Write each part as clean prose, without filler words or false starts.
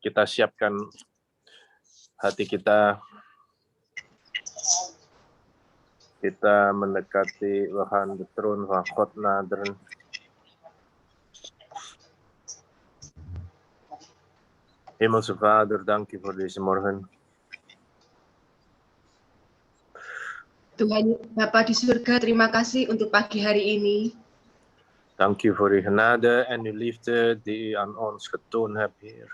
Kita siapkan hati kita. Kita mendekati Tuhan, de troon van God naderen. Hemelse Vader, dank u voor deze morgen. Tuhan Bapa di surga, terima kasih untuk pagi hari ini. Dank u voor uw genade en uw liefde die u aan ons getoond hebt, Heer.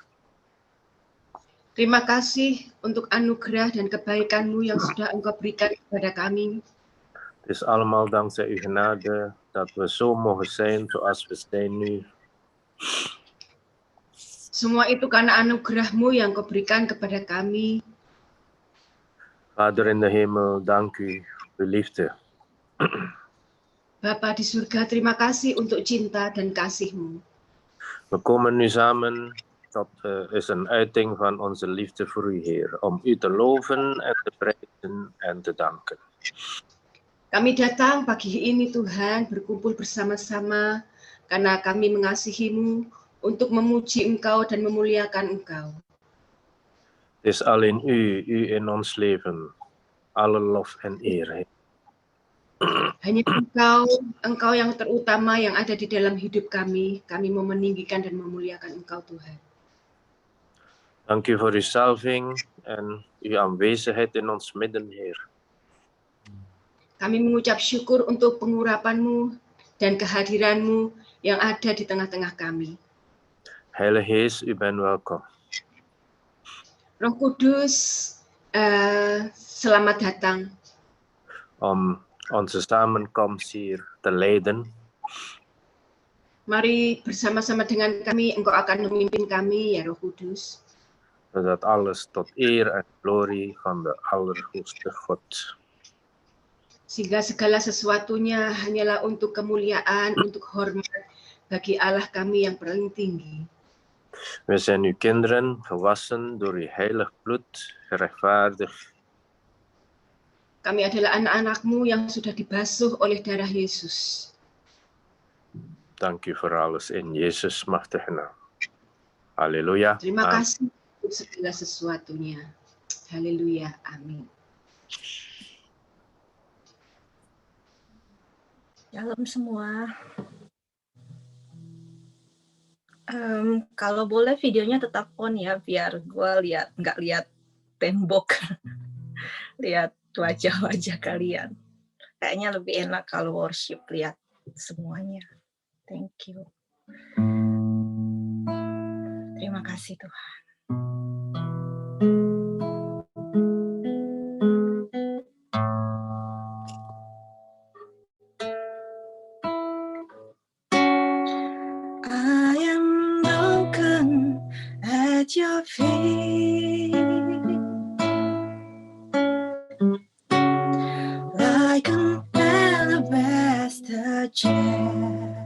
Terima kasih untuk anugerah dan kebaikan-Mu yang sudah Engkau berikan kepada kami. Het is allemaal dankzij uw genade dat we zo mogen zijn zoals we zijn nu. Semua itu karena anugerah-Mu yang Kau berikan kepada kami. Vader in de hemel, dank u voor uw liefde. Bapa di surga, terima kasih untuk cinta dan kasih-Mu. We komen nu samen, dat is een uiting van onze liefde voor u, Heer, om u te loven en te prijzen en te danken. Kami datang pagi ini Tuhan berkumpul bersama-sama karena kami mengasihi-Mu untuk memuji Engkau dan memuliakan Engkau. Het is alleen u in ons leven. Alle lof en eer, Heer. Hanya Engkau yang terutama yang ada di dalam hidup kami. Kami mau meninggikan dan memuliakan Engkau, Tuhan. Dank u voor uw salving en uw aanwezigheid in ons midden, Heer. Kami mengucap syukur untuk pengurapan-Mu dan kehadiran-Mu yang ada di tengah-tengah kami. Heilige Geest, u bent welkom. Roh Kudus, selamat datang. Om onze samenkomst hier te leiden. Mari bersama-sama dengan kami, Engkau akan memimpin kami, ya Roh Kudus. Zodat alles tot eer en glorie van de Allerhoogste God. Sehingga segala sesuatunya hanyalah untuk kemuliaan, untuk hormat bagi Allah kami yang paling tinggi. We zijn uw kinderen, gewassen door uw heilig bloed, gerechtvaardigd. Kami adalah anak-anak-Mu yang sudah dibasuh oleh darah Yesus. Dank u voor alles in Jezus' machtige naam. Halleluja. Terima kasih untuk segala sesuatunya. Haleluya. Amin. Shalom semua. Kalau boleh videonya tetap on ya, biar gue nggak lihat tembok, lihat wajah-wajah kalian. Kayaknya lebih enak kalau worship lihat semuanya. Thank you. Terima kasih Tuhan. I am broken at your feet, like an alabaster chair.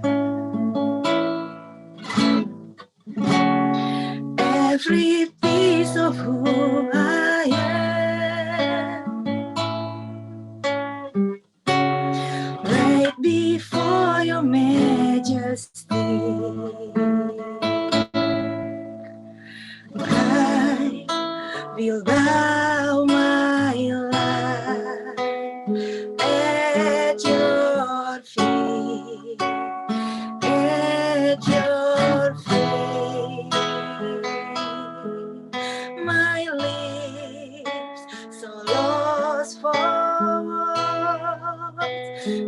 Every piece of who I am, right before your majesty, I will bow my life at your feet, at your feet. My lips so lost for words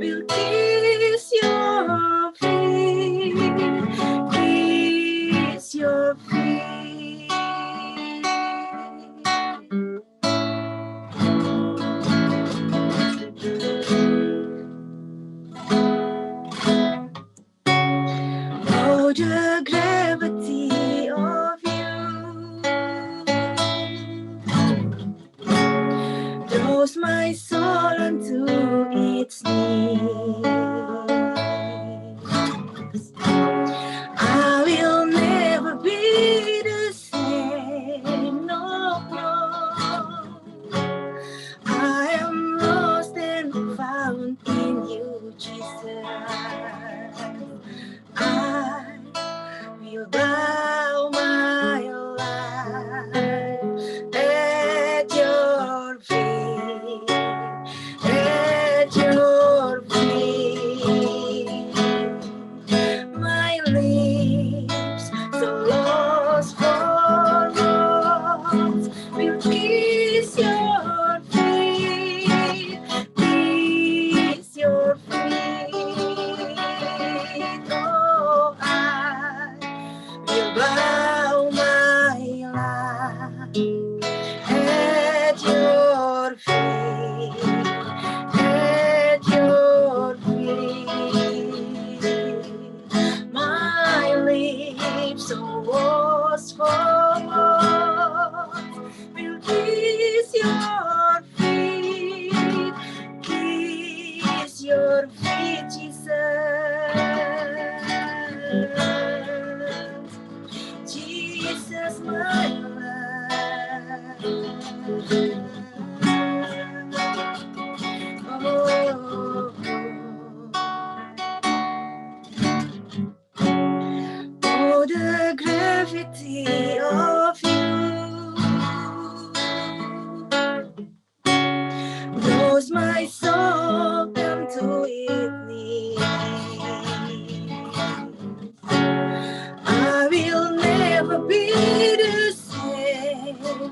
will kiss your feet, kiss your feet.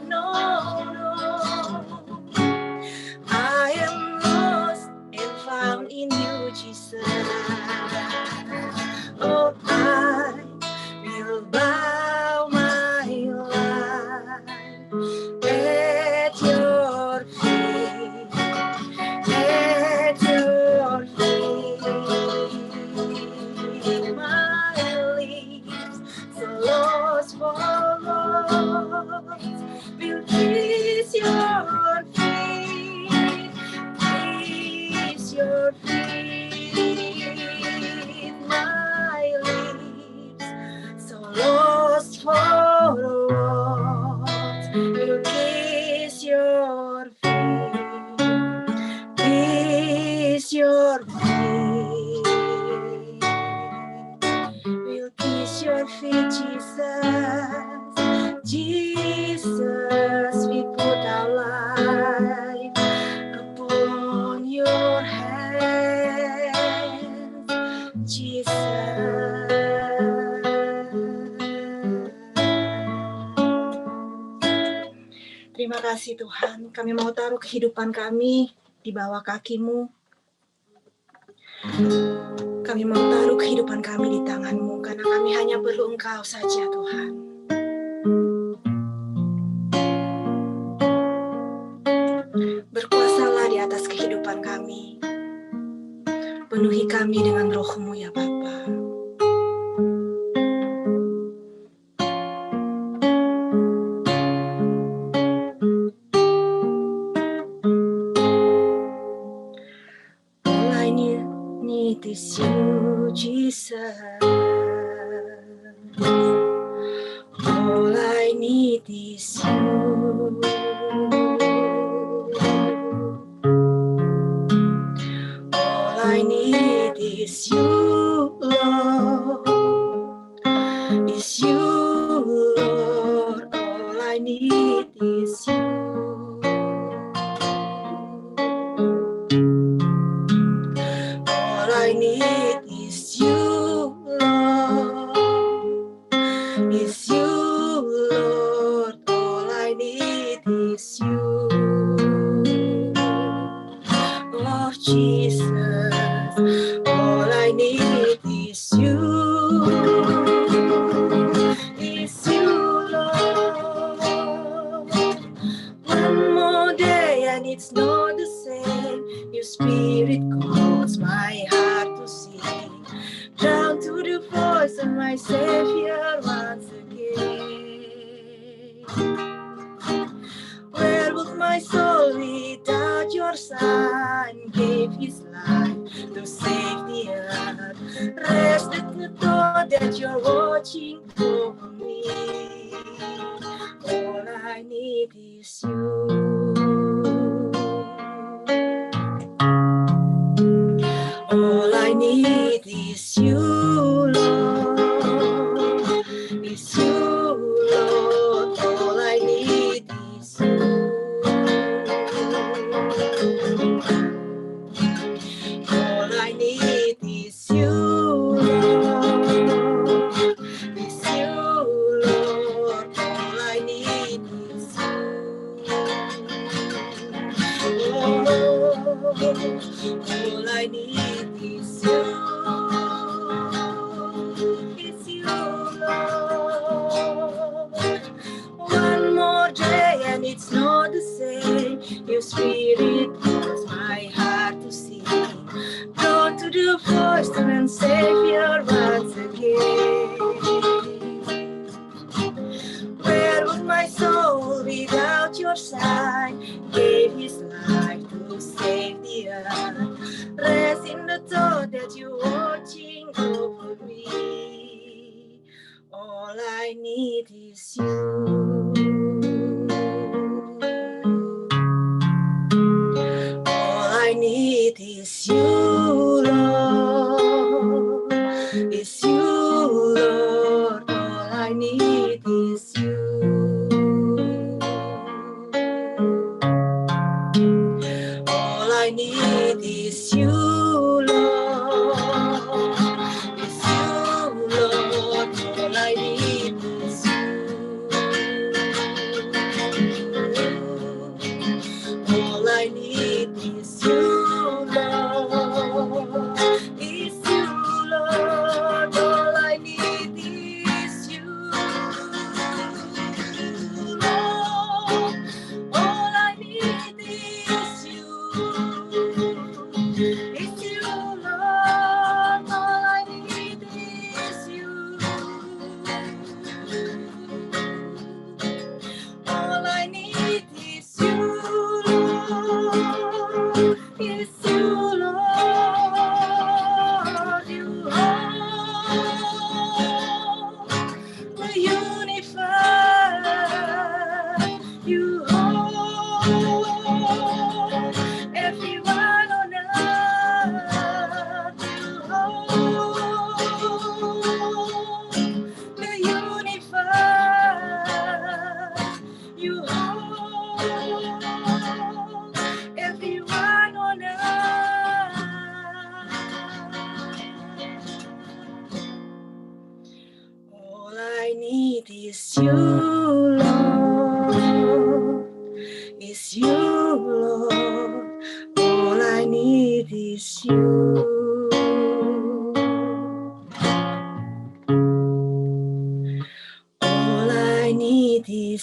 no. I am lost and found in you, Jesus. Oh, I will bow my life at your feet, at your feet. My lips, so lost for words, will kiss your feet, kiss your feet. My lips, so lost for words, will kiss your feet, kiss your feet. We'll kiss your feet, Jesus. Jesus, we put our life upon your hands, Jesus. Terima kasih Tuhan, kami mau taruh kehidupan kami di bawah kaki-Mu. Kami mau taruh kehidupan kami di tangan-Mu, karena kami hanya perlu Engkau saja Tuhan. Berkuasalah di atas kehidupan kami. Penuhi kami dengan roh-Mu ya Bapa. All I need is you, Jesus. All I need is you. All I need is you, Lord. Is you, Lord. All I need is you. All I need is you, Lord. Is you, Lord. All I need is you. Lord Jesus, all I need is you. Is you, Lord. One more day and it's not the same. Your spirit calls my heart to sing. Down to the voice of my Savior once again. Where would my soul without your Son? Gave his life to save the earth. Rest in the thought that you're watching over me. All I need is you. All I need is you, Lord. Is you, Lord. All I need is you. All I need is you, Lord. Is you, Lord. All I need is you. Oh, all I need is you. Is you, Lord. One more day and it's not the same. Your spirit calls my heart to sing. Drawn to the voice and Savior once again. Where would my soul without your Son? Gave his life to save the earth. Rest in the thought that you're watching over me. All I need is you. All I need is you, Lord. Is you, Lord. All I need is you. All I need is you, Lord. Is you, Lord. All I need is you.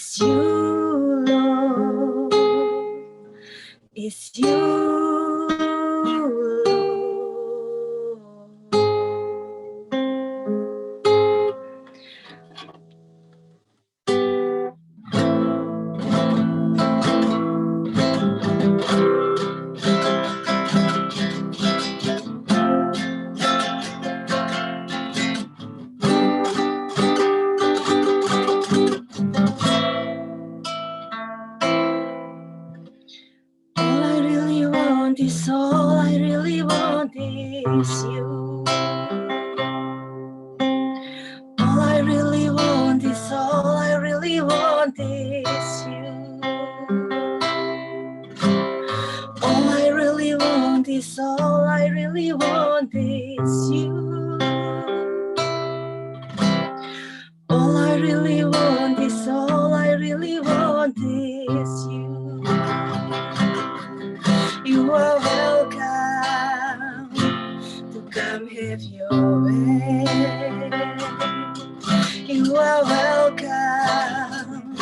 It's you, Lord. It's you, Lord. All I really want is you. All I really want is all I really want is you. All I really want is all I really want is you. All I really want is all I really want is you. You are welcome to come have your way. You are welcome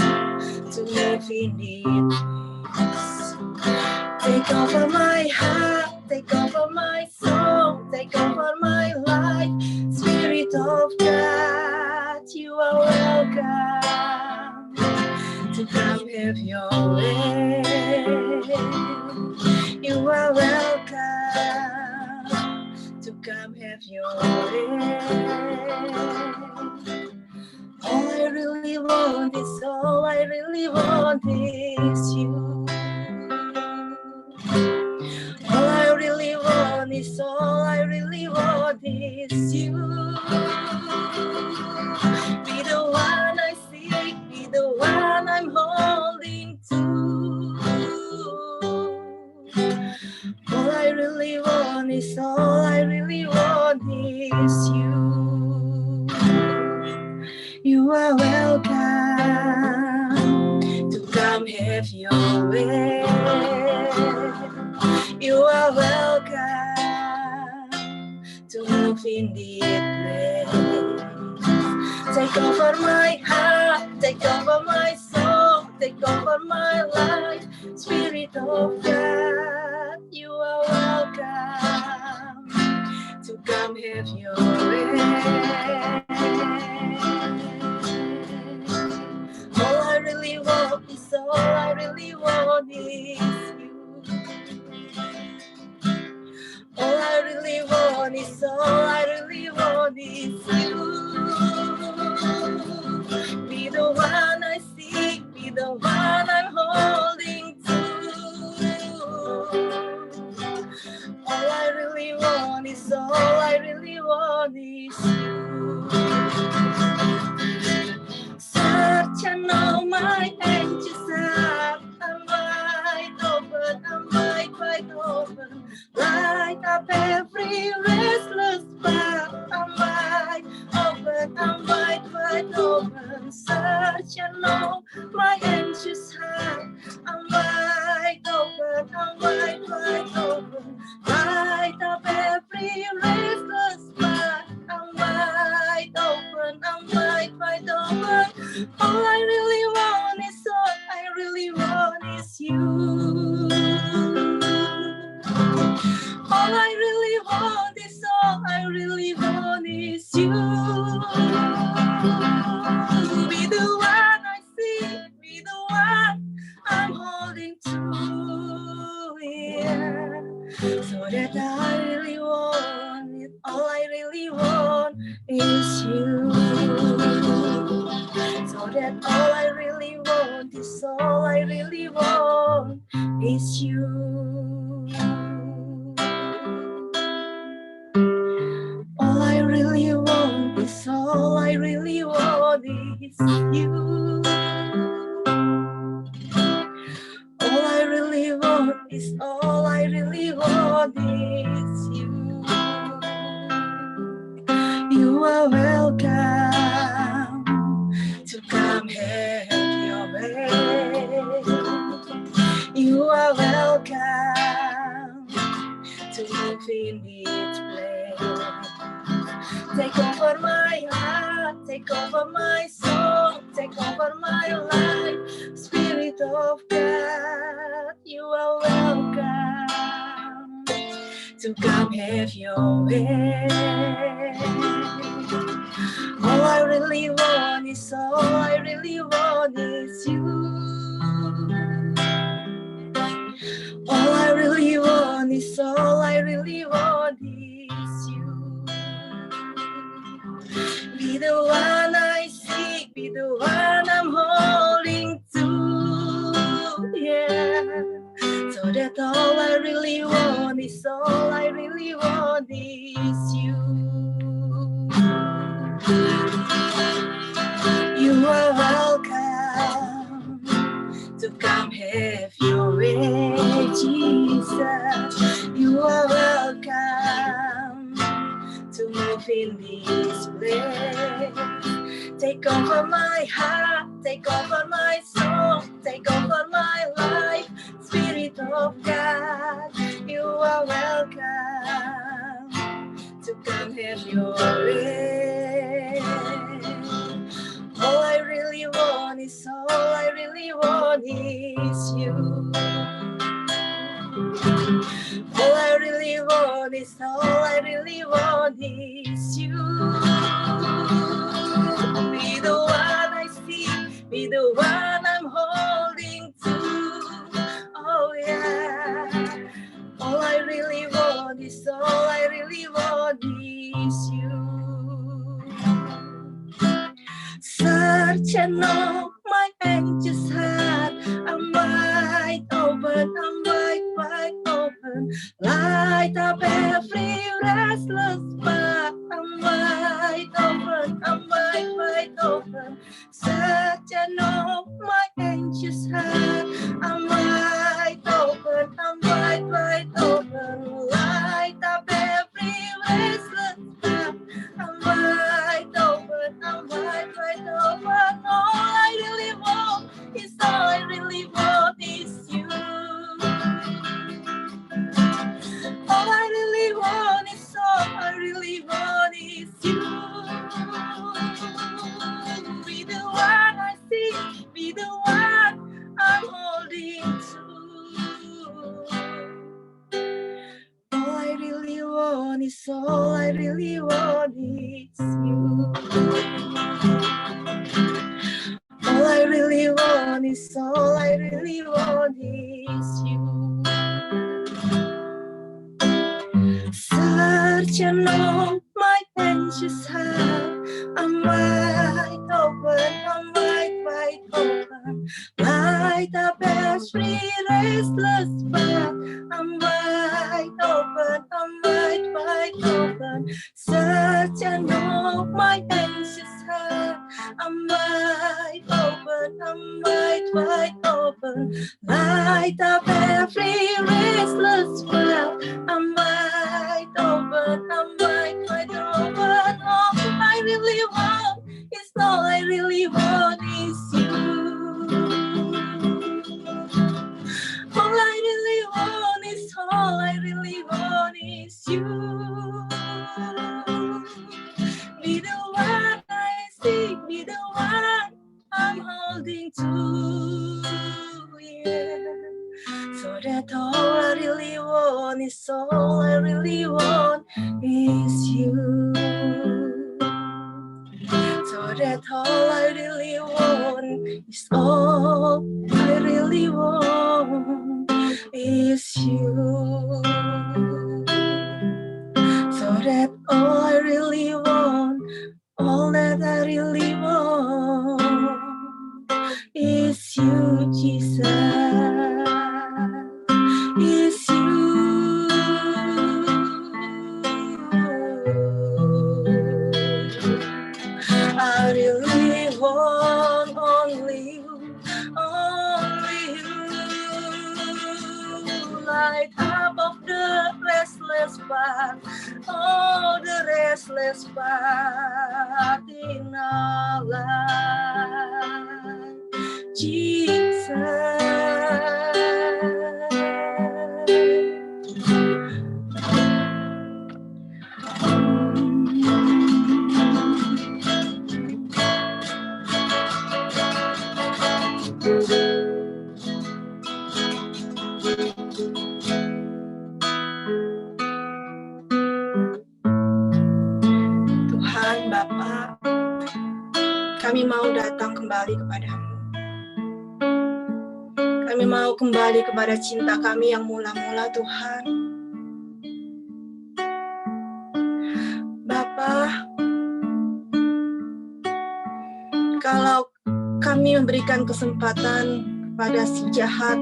to live in it. Take over my heart, take over my soul, take over my life. Spirit of God, you are welcome to come have your way. You are welcome to come have your way. All I really want is all I really want is you. All I really want is all I really want is you. Be the one I seek, be the one I'm holding to. All I really want is all I really want is you. You are welcome to come have your way. You are welcome to move in this place. Take over my heart, take over my soul, take over my life. Spirit of God, you are welcome to come have your way. All I really want is all I really want is you. All I really want is all I really want is you. Be the one I seek, be the one I'm holding to. All I really want is all I really want is you. Search and know my angels up. I'm wide open, I'm wide open. Light up every restless path. I'm wide open. Search and know my anxious heart. I'm wide open, I'm wide open. Light up every restless path. I'm wide open, I'm wide open. All I really want is all I really want is you. All I really want is all I really want is you. Be the one I see, be the one I'm holding to, yeah. So that I really want it, all I really want is you. So that all I really want is all I really want is you. All I really want is all I really want is you. All I really want is all I really want is you. You are welcome to come have your way. You are welcome to live in this place. Take over my heart, take over my soul, take over my life. Spirit of God, you are welcome to come have your way. All I really want is you. All I really want is you. Be the one I seek, be the one I'm holding to, yeah. So that all I really want is you. You are welcome to come have your way, Jesus. You are welcome to move in this place. Take over my heart, take over my soul, take over my life. Spirit of God, you are welcome to come have your way. All I really want is you. All I really want is you. Be the one I see, be the one I'm holding to. Oh yeah. All I really want is you. Search and know my anxious heart. I'm wide open, wide open. Light up every restless spot. I'm wide open. Search and know my anxious heart. I'm wide open, wide open. Light up every restless spot. I'm wide open, wide open. All I really want is you. All I really want is you. Be the one I see, be the one I'm holding to. All I really want is you. All I really want is you. Search and know my anxious heart. I'm wide open, wide open. Light up every restless spot. I'm wide open, wide open. Search and know my anxious heart. I'm wide open, wide open. Light up every restless spot. I'm wide open, wide open. All I really want is you. All I really want is you. Be the one I seek, be the one I'm holding to, yeah. So that all I really want is you. So that all I really want is you. So that all I really want, all that I really want is you, Jesus. Is you. I really want only you. Light up of the restless part, oh, the restless part in our life, Jesus. kembali kepadamu. Kami mau kembali kepada cinta kami yang mula-mula, Tuhan. Bapa, kalau kami memberikan kesempatan kepada si jahat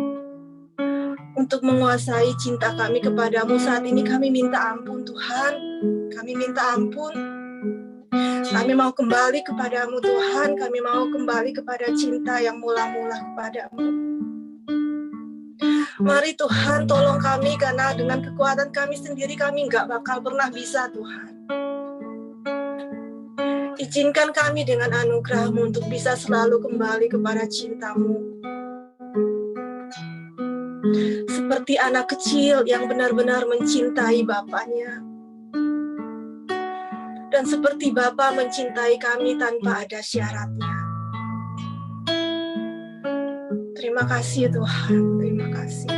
untuk menguasai cinta kami kepadamu, saat ini kami minta ampun, Tuhan. Kami minta ampun. Kami mau kembali kepadamu, Tuhan. Kami mau kembali kepada cinta yang mula-mula kepadamu. Mari Tuhan, tolong kami, karena dengan kekuatan kami sendiri kami nggak bakal pernah bisa, Tuhan. Izinkan kami dengan anugerah-Mu untuk bisa selalu kembali kepada cinta-Mu. Seperti anak kecil yang benar-benar mencintai bapaknya. Dan seperti Bapa mencintai kami tanpa ada syaratnya. Terima kasih Tuhan, terima kasih.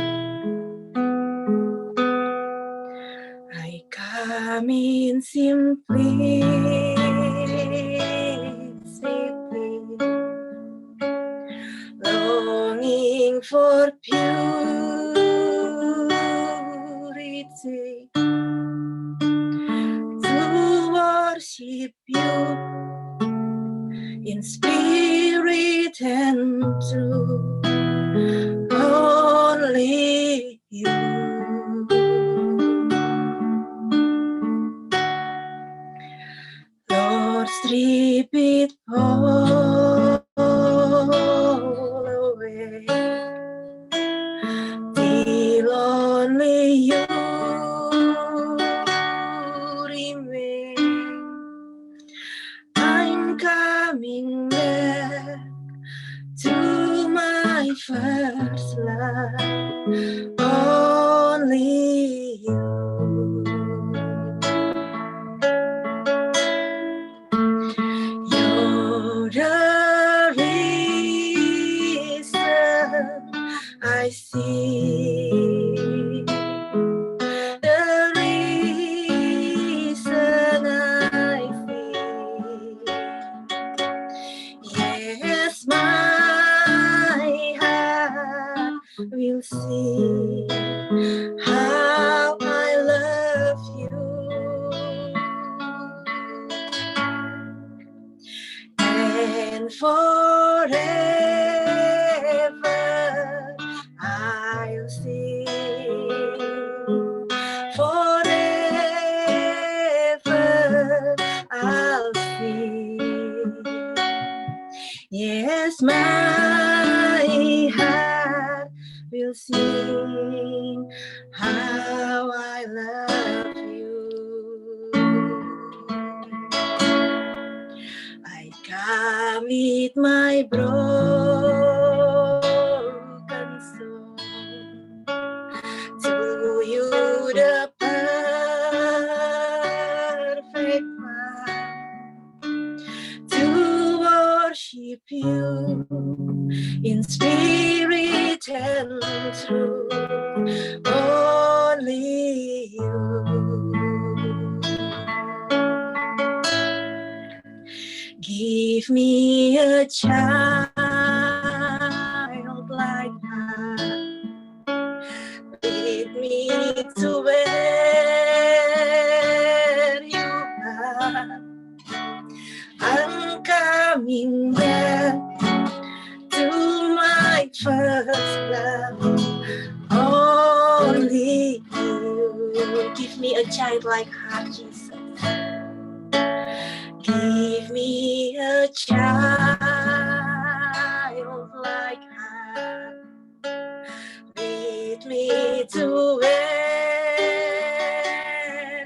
I come in simply. Longing for purity, to worship you in spirit and truth, only you. Lord, strip it all away, till only you remain. I'm coming back to my first love, only you. You're the reason I see, the reason I feel. Yes, my heart will see how I love you, and forever I'll sing. Forever I'll sing. Yes, my heart will sing how I love you. I come with my broken soul to you, the perfect one, to worship you in spirit and truth, only you. Give me a childlike heart, lead me to where you are. I'm coming back to my first love, only you. Give me a childlike heart, Jesus. Give me a childlike heart, lead me to where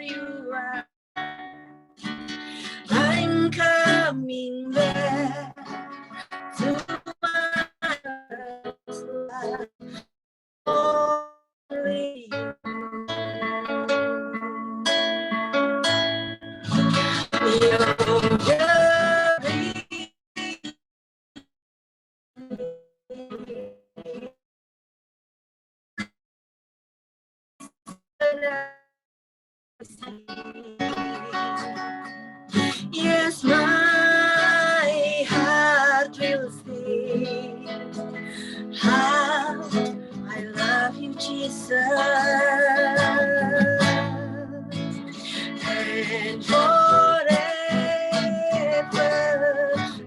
you are. I'm coming back to my first love, only you. Yes, my heart will How I love you, Jesus, and forever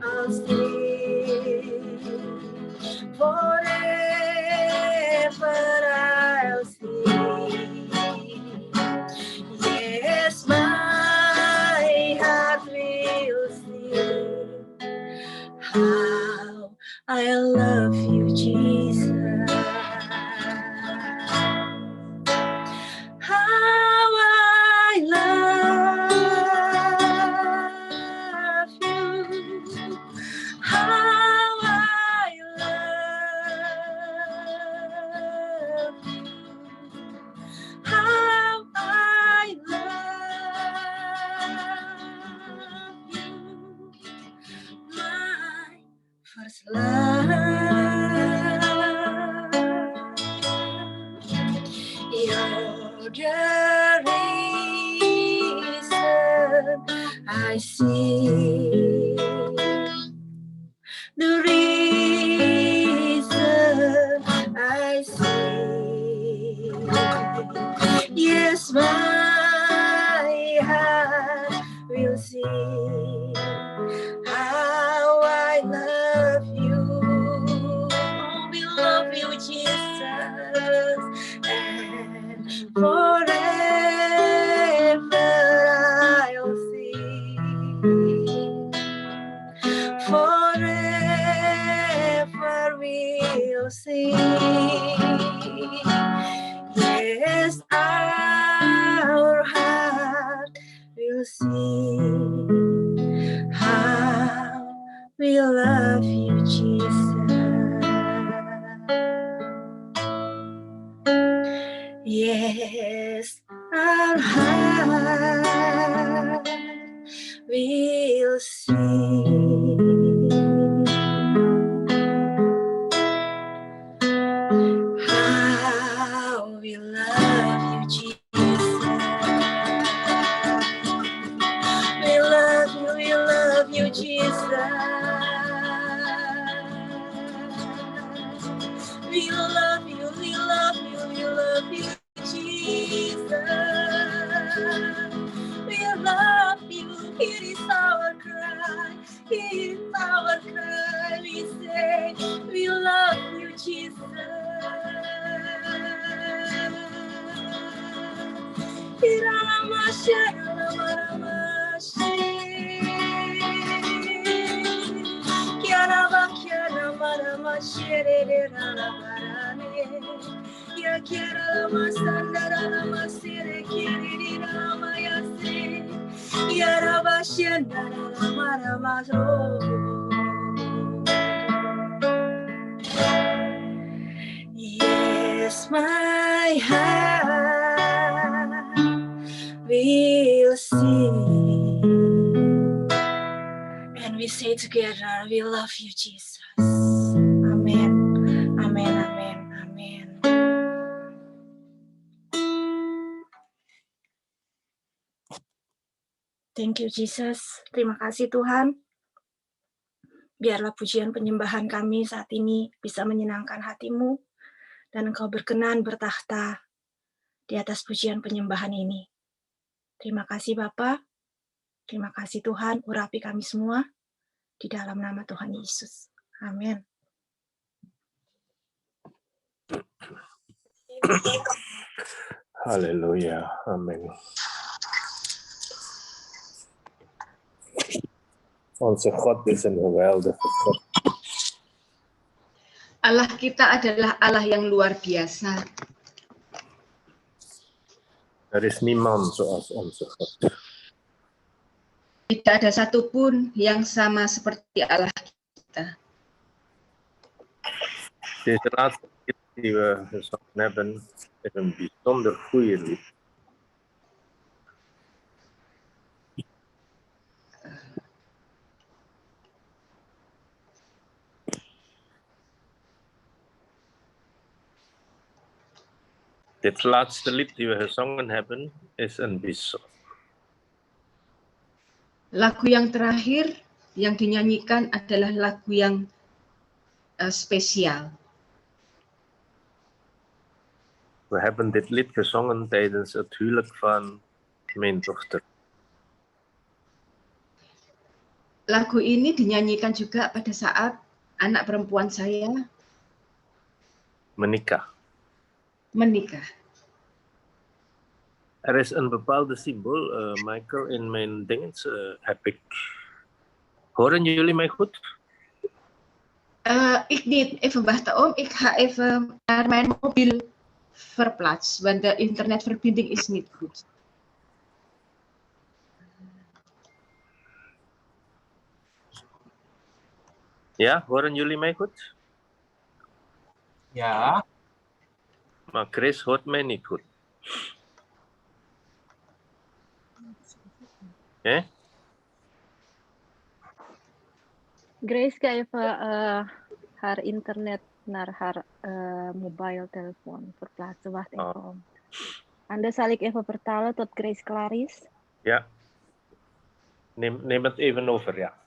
I'll sing. Forever I'll sing. Yes, my heart will sing. How I love you, Jesus. How I love you. How I love you. How I love you. My first love. You're the reason I see. The reason I see. Yes, my heart will sing. How I love you. We love you, Jesus. And forever I'll sing. Forever we'll sing. Yes, our heart will sing. How we love you, Jesus. Yes, our heart will sing. How we love you, Jesus. We love you, Jesus. We love you, Jesus. We love you, it is our cry, it is our cry. We say, we love you, Jesus. Yes, my heart will sing. And we say together, we love you, Jesus. Amen. Amen, amen, amen. Thank you, Jesus. Terima kasih, Tuhan. Biarlah pujian penyembahan kami saat ini bisa menyenangkan hati-Mu, dan Engkau berkenan bertahta di atas pujian penyembahan ini. Terima kasih, Bapa. Terima kasih, Tuhan. Urapi kami semua di dalam nama Tuhan Yesus. Amin. Halleluja. Amen. Onze God is een geweldige God. Allah kita adalah Allah yang luar biasa. Er is niemand zoals onze God. Tidak ada satupun yang sama seperti Allah kita. Deze laatste lied die we gezongen hebben is een bijzonder goede lied. Dit laatste lied die we gezongen hebben is een bijzonder. Lagu yang terakhir yang dinyanyikan adalah lagu yang spesial. We hebben dit lied gezongen tijdens het huwelijk van mijn dochter. Lagu ini dinyanyikan juga pada saat anak perempuan saya Menikah. menikah. Er is een bepaalde symbool, Michael, in mijn dinges, heb ik. Horen jullie mij goed? Ik niet even wachten om. Ik ga even naar mijn mobiel verplaatsen, want de internetverbinding is niet goed. Ja, horen jullie mij goed? Ja, Maar Chris hoort mij niet goed. Grace ga even haar internet naar haar mobile telefoon verplaatsen. Wacht even om. Anders zal ik even vertalen tot Grace klaar is. Ja. Neem het even over, ja.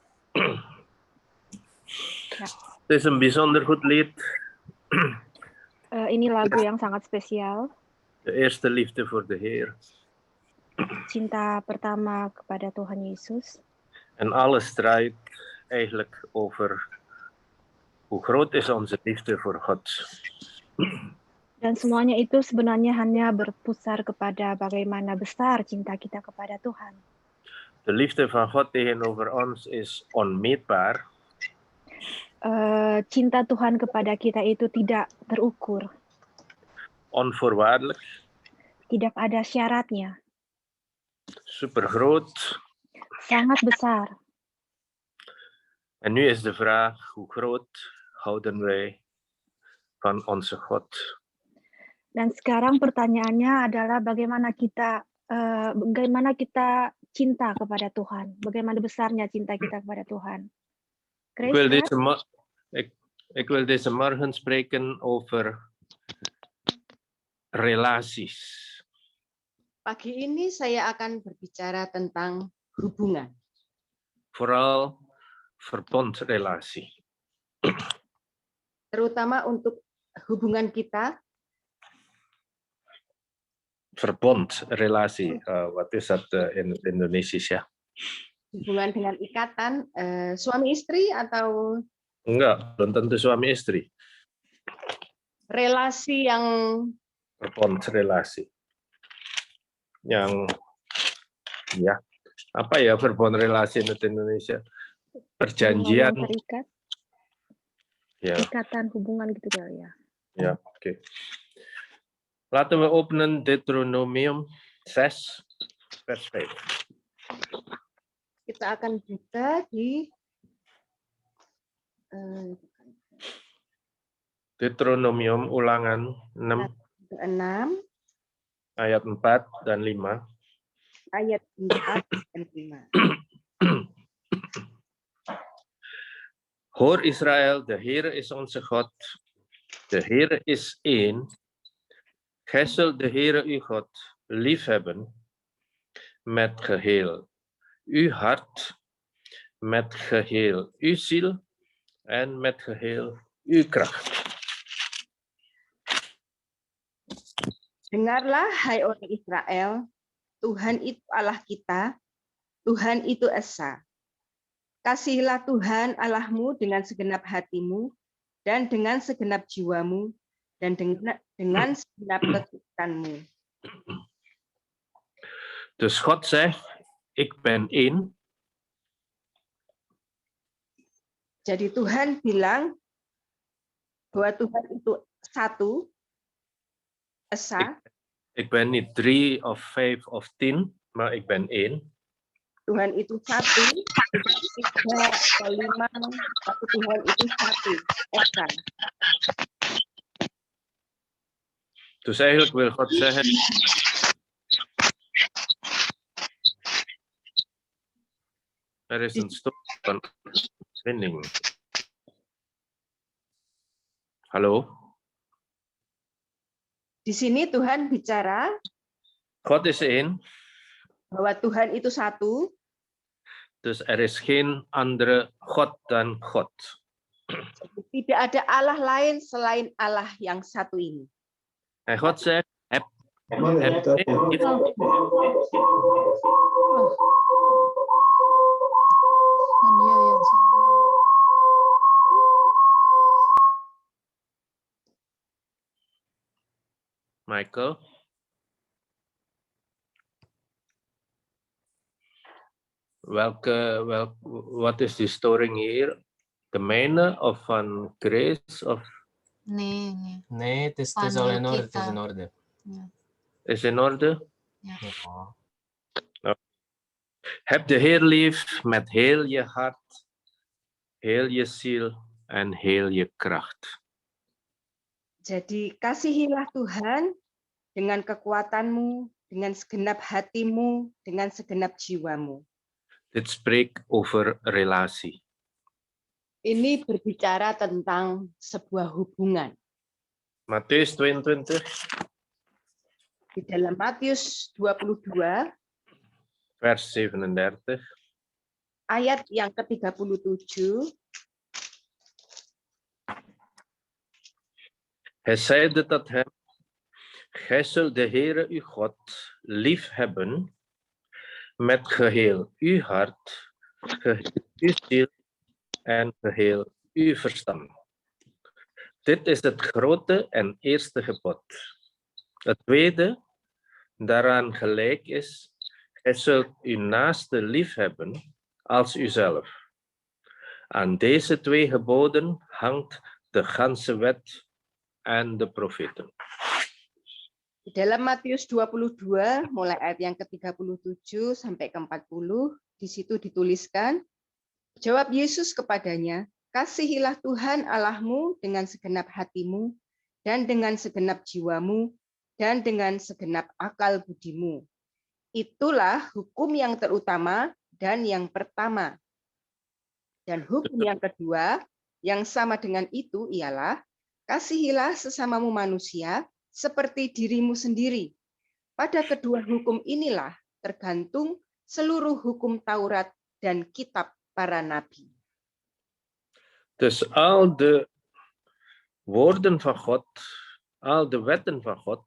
Ja. Het is een bijzonder goed lied. Ini lagu yang sangat spesial. De eerste liefde voor de Heer. Cinta pertama kepada Tuhan Yesus. En alles draait eigenlijk over hoe groot is onze liefde voor God. Dan semuanya itu sebenarnya hanya berpusar kepada bagaimana besar cinta kita kepada Tuhan. De liefde van God tegenover ons is onmeetbaar. Cinta Tuhan kepada kita itu tidak terukur. Onvoorwaardelijk. Tidak ada syaratnya. Supergroot. Sangat besar. En nu is de vraag, hoe groot houden wij van onze God? Dan sekarang pertanyaannya adalah bagaimana kita cinta kepada Tuhan? Bagaimana besarnya cinta kita kepada Tuhan? Ik wil deze morgen spreken over relaties. Pagi ini saya akan berbicara tentang hubungan. Vooral verbondrelatie. Terutama untuk hubungan kita. Verbondrelatie, wat is dat in het Indonesisch, ja? Hubungan dengan ikatan suami istri atau? Enggak, belum tentu suami istri. Relasi yang Verbondrelasi. Yang, ya, apa ya verbondrelasi in het Indonesia? Perjanjian. Terikat. Ya. Ikatan hubungan gitu kali ya. Ja, oké. Laten we openen Deuteronomium 6, vers 5. Kita akan buka di Deuteronomium ulangan 6 ayat 4 dan 5. Ayat 4 dan 5. Hoor Israël, de Heer is onze God. De Heer is één. Gij zult de Heere uw God liefhebben met geheel uw hart, met geheel uw ziel en met geheel uw kracht. Dengarlah, hai orang Israel, Tuhan itu Allah kita, Tuhan itu Esa. Kasihilah Tuhan Allahmu dengan segenap hatimu, dan dengan segenap jiwamu, dan dengan segenap kekuatanmu. Dus God zegt, ik ben één. Jadi Tuhan bilang bahwa Tuhan itu satu, Esa. Ik ben niet 3 of 5 of 10, maar ik ben één. Tuhan itu satu, 3, 5, tapi Tuhan itu satu, Esa. Dus eigenlijk wil God zeggen, er is een stuk van verbinding. Hallo? Di sini Tuhan bicara God is één. bahwa Tuhan itu satu. Dus er is geen andere God dan God. Tidak ada Allah lain selain Allah yang satu ini. En God zegt, Michael. What is the storing hier? De mijne of van Grace of? Nee. Nee, het is Van al in orde. Het Nikita. is in orde. Ja. Is in orde? Ja. Ja. Heb de Heer lief met heel je hart, heel je ziel en heel je kracht. Jadi kasihilah Tuhan dengan kekuatanmu, dengan segenap hatimu, dengan segenap jiwamu. Dit spreekt over relatie. Ini berbicara tentang sebuah hubungan. Mattheus 22, Di dalam Matius 22, vers 37. ayat yang ke-37, Hij zeide tot hem, gij zult de Heere uw God lief hebben met geheel uw hart, geheel uw ziel en geheel uw verstand. Dit is het grote en eerste gebod. Het tweede, daaraan gelijk is, gij zult uw naaste lief hebben als uzelf. Aan deze twee geboden hangt de ganse wet en de profeten. di dalam Matius 22, mulai ayat yang ke-37 sampai ke-40, di situ dituliskan, jawab Yesus kepadanya, kasihilah Tuhan Allahmu dengan segenap hatimu, dan dengan segenap jiwamu, dan dengan segenap akal budimu. Itulah hukum yang terutama dan yang pertama. Dan hukum yang kedua, yang sama dengan itu ialah, kasihilah sesamamu manusia seperti dirimu sendiri. Pada kedua hukum inilah tergantung seluruh hukum Taurat dan kitab para nabi. Dus al de woorden van God, al de wetten van God,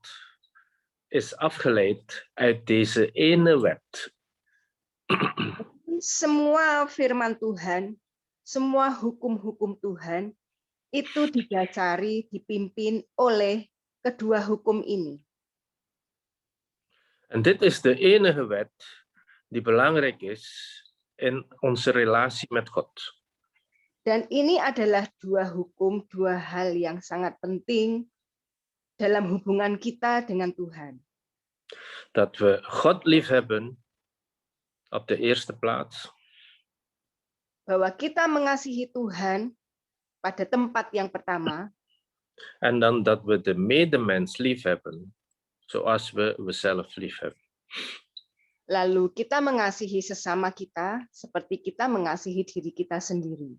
is afgeleid uit deze ene wet. Semua firman Tuhan, semua hukum-hukum Tuhan, itu didasari, dipimpin oleh kedua hukum ini. En dit is de enige wet die belangrijk is in onze relatie met God. Dan ini adalah dua hukum, dua hal yang sangat penting dalam hubungan kita dengan Tuhan. Dat we God lief hebben op de eerste plaats. Bahwa kita mengasihi Tuhan pada tempat yang pertama. En dan dat we de medemens lief hebben, zoals we zelf lief hebben. Lalu kita mengasihi sesama kita seperti kita mengasihi diri kita sendiri.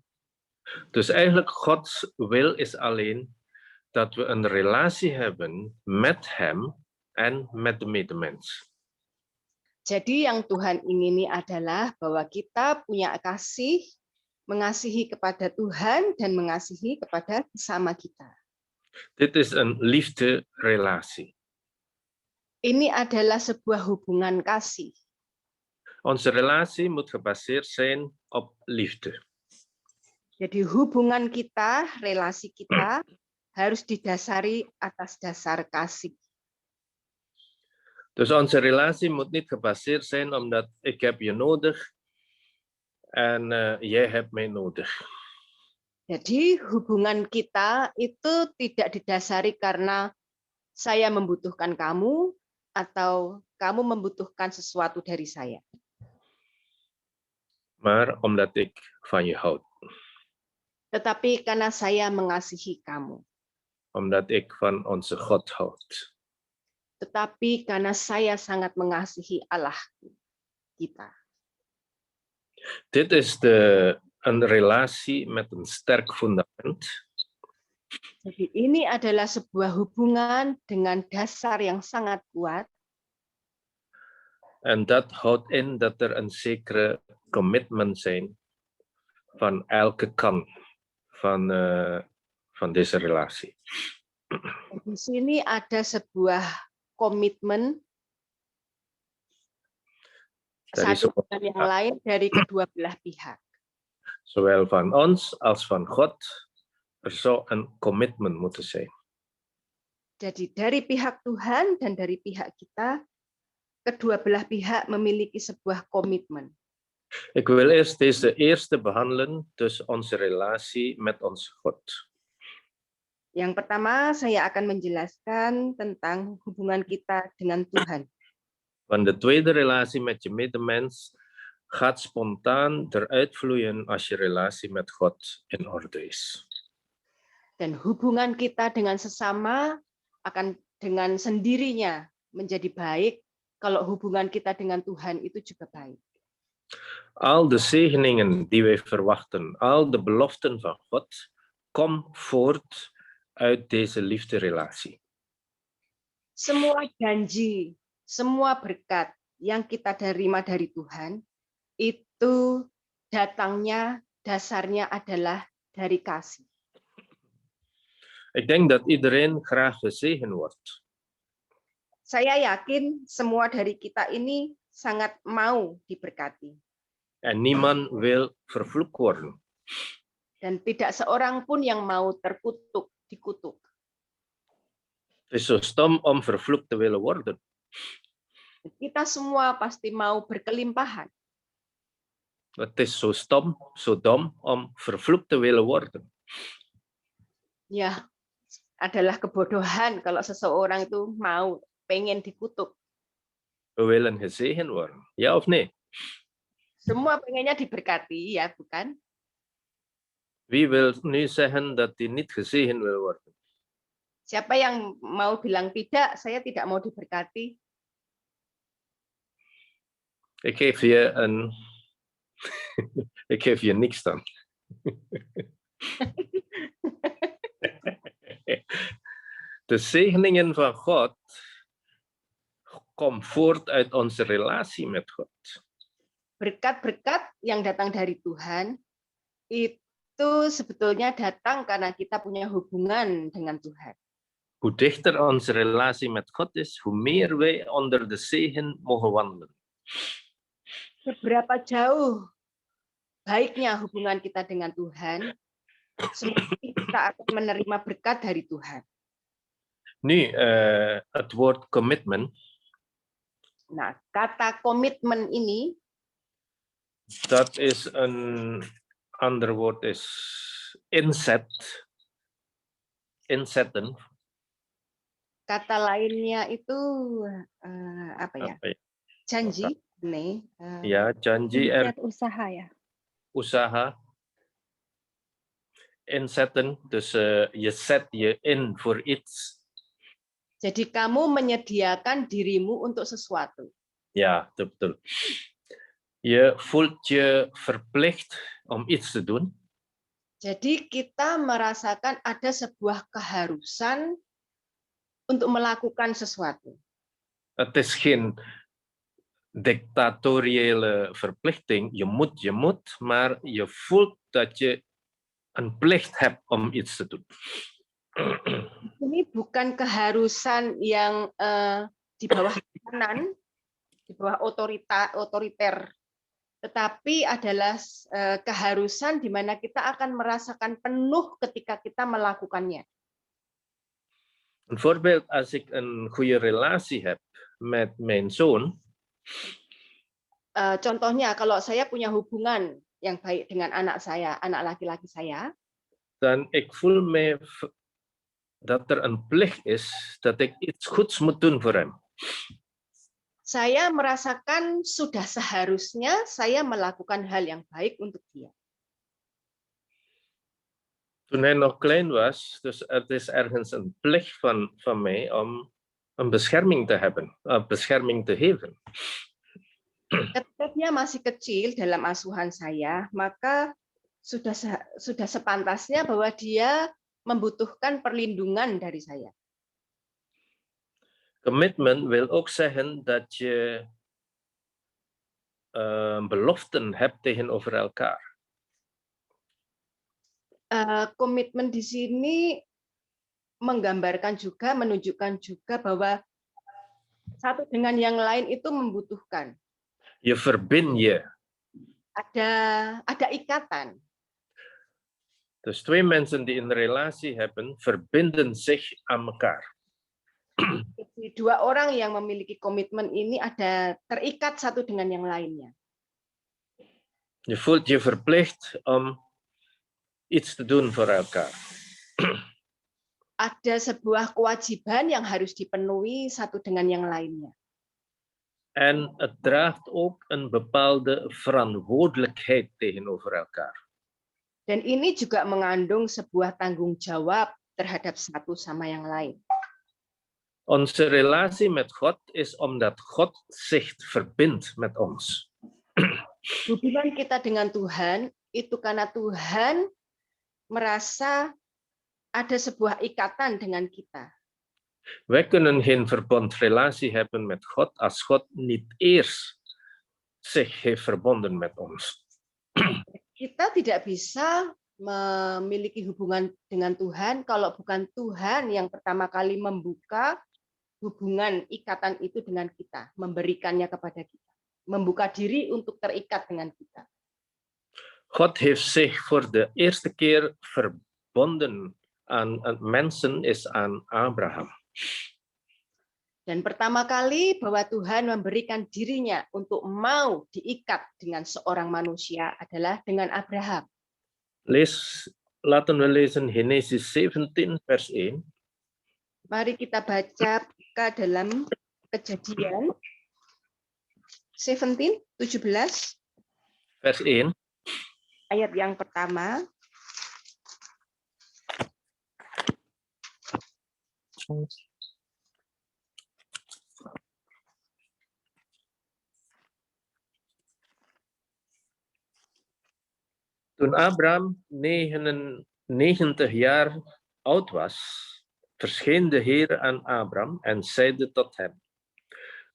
Dus eigenlijk Gods wil is alleen dat we een relatie hebben met Hem en met de medemens. Jadi yang Tuhan ingini adalah bahwa kita punya kasih, mengasihi kepada Tuhan dan mengasihi kepada sesama kita. Dit is een liefde-relatie. Ini adalah sebuah hubungan kasih. Onze relatie moet gebaseerd zijn op liefde. Jadi hubungan kita, relasi kita harus didasari atas dasar kasih. Dus onze relatie moet niet gebaseerd zijn omdat ik heb je nodig en jij hebt mij nodig. Jadi hubungan kita itu tidak didasari karena saya membutuhkan kamu atau kamu membutuhkan sesuatu dari saya. Maar omdat ik van je houd. Tetapi karena saya mengasihi kamu. Omdat ik van onze God houd. Tetapi karena saya sangat mengasihi Allah kita. Dit is een relatie met een sterk fundament. Jadi ini adalah sebuah hubungan dengan dasar yang sangat kuat. En dat houdt in dat er een zekere commitment zijn van elke kant van deze relatie. Di sini ada sebuah komitmen Dari satu semua dengan yang lain dari kedua belah pihak. Zowel van ons als van God. Er zou een commitment moeten zijn. Jadi dari pihak Tuhan dan dari pihak kita, kedua belah pihak memiliki sebuah komitmen. Ik wil eerst deze eerste behandelen, dus onze relatie met onze God. Yang pertama, saya akan menjelaskan tentang hubungan kita dengan Tuhan. Want de tweede relatie met je medemens gaat spontaan eruit vloeien als je relatie met God in orde is. Dan hubungan kita dengan sesama akan dengan sendirinya menjadi baik kalau hubungan kita dengan Tuhan itu juga baik. Al de zegeningen die wij verwachten, al de beloften van God, komen voort uit deze liefderelatie. Semua janji, semua berkat yang kita terima dari Tuhan, itu datangnya, dasarnya adalah dari kasih. Ik denk dat iedereen graag gezegend wordt. Saya yakin semua dari kita ini sangat mau diberkati. En niemand wil vervloekt worden. Dan tidak seorang pun yang mau terkutuk, dikutuk. Het is zo stom om vervloekt te willen worden. Kita semua pasti mau berkelimpahan. Het is zo stom, zo dom om vervloekt te willen worden. Ya, adalah kebodohan kalau seseorang itu mau pengen dikutuk. We willen gezegend worden. Ja of nee? Semua pengennya diberkati, ya bukan? Wie wil nu zeggen dat hij niet gezegend wil worden? Siapa yang mau bilang tidak, saya tidak mau diberkati? Ik geef je een... Ik geef je niks dan. De zegeningen van God komen voort uit onze relatie met God. Berkat-berkat yang datang dari Tuhan itu sebetulnya datang karena kita punya hubungan dengan Tuhan. Hoe dichter onze relatie met God is, hoe meer wij onder de zegen mogen wandelen. Seberapa jauh baiknya hubungan kita dengan Tuhan, semakin kita akan menerima berkat dari Tuhan. Nu, het woord commitment, Nah, kata komitmen ini, dat is een ander woord is inzet. Inzetten. kata lainnya itu apa ya? Apa ya? Janji, nee. Ja, janji Inset usaha ya. usaha. Inzetten, dus je zet je in voor iets. Jadi kamu menyediakan dirimu untuk sesuatu. Ja, betul. Je voelt je verplicht om iets te doen. Jadi kita merasakan ada sebuah keharusan untuk melakukan sesuatu. Het is geen dictatoriële verplichting. Je moet, maar je voelt dat je een plicht hebt om iets te doen. Ini bukan keharusan yang di bawah tekanan, di bawah otoriter, tetapi adalah keharusan di mana kita akan merasakan penuh ketika kita melakukannya. Een voorbeeld, als ik een goede relatie heb met mijn zoon, contohnya kalau saya punya hubungan yang baik dengan anak saya, anak laki-laki saya, dan ik voel me dat er een plicht is dat ik iets goeds moet doen voor hem. Saya merasakan sudah seharusnya saya melakukan hal yang baik untuk dia. Toen hij nog klein was, dus het is ergens een plicht van mij om een bescherming te hebben, bescherming te geven. Ketika dia masih kecil dalam asuhan saya, maka sudah sepantasnya bahwa dia membutuhkan perlindungan dari saya. Commitment wil ook zeggen dat je beloften hebt tegenover elkaar. Komitmen di sini menggambarkan juga, menunjukkan juga bahwa Satu dengan yang lain itu membutuhkan. Je verbindt je. Ada ikatan. Dus twee mensen die een relatie hebben, verbinden zich aan elkaar. Jadi dua orang yang memiliki komitmen ini ada terikat satu dengan yang lainnya. Je voelt je verplicht om iets te doen voor elkaar. Ada sebuah kewajiban yang harus dipenuhi satu dengan yang lainnya. En het draagt ook een bepaalde verantwoordelijkheid tegenover elkaar. Dan ini juga mengandung sebuah tanggung jawab terhadap satu sama yang lain. Onze relatie met God is omdat God zich verbindt met ons. Hubungan kita dengan Tuhan itu karena Tuhan merasa ada sebuah ikatan dengan kita. Wij kunnen geen verbondsrelatie hebben met God als God niet eerst zich heeft verbonden met ons. Kita tidak bisa memiliki hubungan dengan Tuhan kalau bukan Tuhan yang pertama kali membuka hubungan ikatan itu dengan kita, memberikannya kepada kita, membuka diri untuk terikat dengan kita. God heeft zich voor de eerste keer verbonden aan mensen is aan Abraham. Dan pertama kali bahwa Tuhan memberikan dirinya untuk mau diikat dengan seorang manusia adalah dengan Abraham. Laten we lezen Genesis 17 vers 1. Mari kita baca ke dalam Kejadian 17 vers 1. ayat yang pertama. Toen Abraham 99 jaar oud was, verscheen de Heer aan Abraham en zeide tot hem: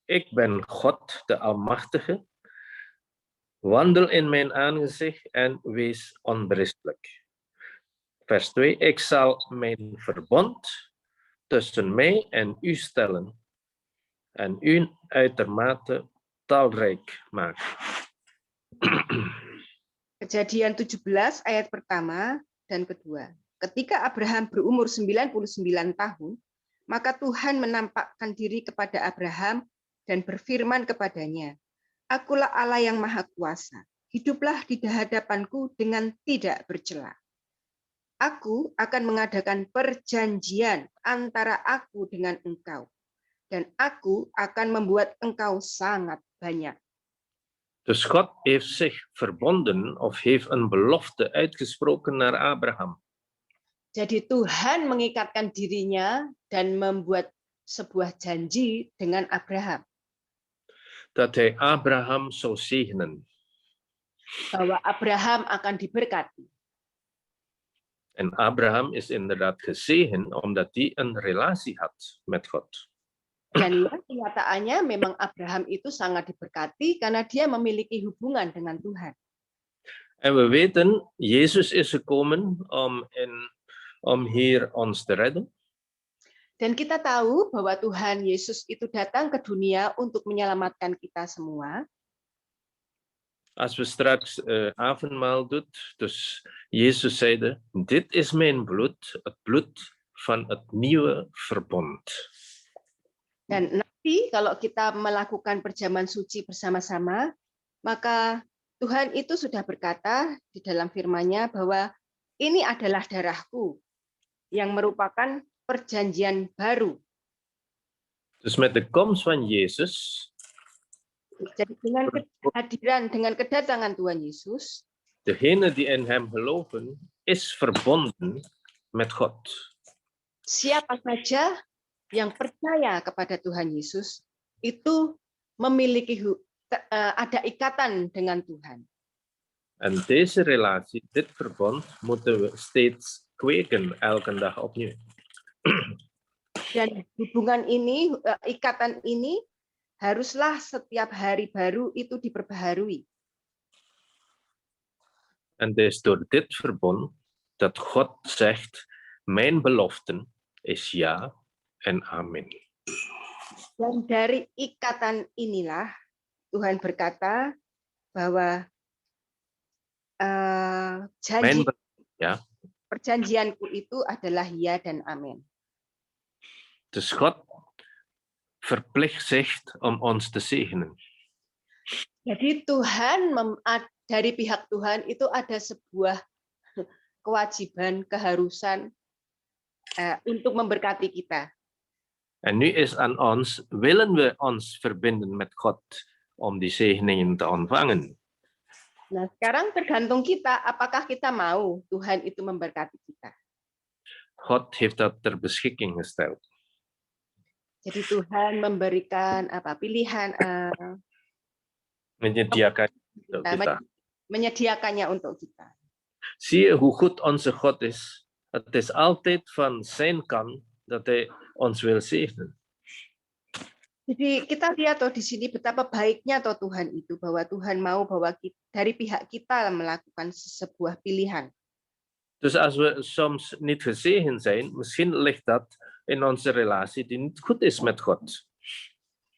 Ik ben God, de Almachtige. Wandel in mijn aangezicht en wees onberispelijk. Vers 2. Ik zal mijn verbond tussen mij en u stellen en u uitermate talrijk maken. Kejadian 17 ayat pertama dan kedua. Ketika Abraham berumur 99 tahun, maka Tuhan menampakkan diri kepada Abraham dan berfirman kepadanya, Akulah Allah yang Maha Kuasa, hiduplah di hadapanku dengan tidak bercela. Aku akan mengadakan perjanjian antara aku dengan engkau, dan aku akan membuat engkau sangat banyak. Dus God heeft zich verbonden of heeft een belofte uitgesproken naar Abraham. Jadi Tuhan mengikatkan dirinya dan membuat sebuah janji dengan Abraham. Dat hij Abraham zou zegenen. Bahwa Abraham akan diberkati. En Abraham is inderdaad gezegend omdat hij een relatie had met God. Dan ya, kenyataannya memang Abraham itu sangat diberkati karena dia memiliki hubungan dengan Tuhan. En we weten, Jezus is gekomen om hier ons te redden. Dan kita tahu bahwa Tuhan Yesus itu datang ke dunia untuk menyelamatkan kita semua. Als we straks avondmaal doen, dus Jezus zeide, dit is mijn bloed, het bloed van het nieuwe verbond. Dan nanti kalau kita melakukan perjamuan suci bersama-sama, maka Tuhan itu sudah berkata di dalam firman-Nya bahwa ini adalah darahku yang merupakan perjanjian baru. Dus met de komst van Jezus, jadi dengan kehadiran, dengan kedatangan Tuhan Yesus, degene die in hem geloven, is verbonden met God. Siapa saja yang percaya kepada Tuhan Yesus itu memiliki ada ikatan dengan Tuhan. En deze relatie, dit verbond, moeten we steeds kweken elke dag opnieuw. Dan hubungan ini, ikatan ini haruslah setiap hari baru itu diperbaharui. En het is door dit verbond dat God zegt, mijn beloften is ja en amen. Dan dari ikatan inilah Tuhan berkata bahwa janji Mijn, ja. perjanjianku itu adalah ya dan amin. Dus God verplicht zich om ons te zegenen. Jadi Tuhan dari pihak Tuhan itu ada sebuah kewajiban, keharusan untuk memberkati kita. En nu is aan ons, willen we ons verbinden met God om die zegeningen te ontvangen? Nah, sekarang tergantung kita, apakah kita mau Tuhan itu memberkati kita. God heeft dat ter beschikking gesteld. Jadi Tuhan memberikan pilihan, Menyediakan untuk kita. menyediakannya untuk kita. Zie je hoe goed onze God is? Het is altijd van zijn kant dat hij ons wil zegenen. Jadi kita lihat di sini betapa baiknya Tuhan itu, bahwa Tuhan mau bahwa dari pihak kita melakukan sebuah pilihan. Dus als we soms niet gezegend zijn, misschien ligt dat in onze relatie die niet goed is met God.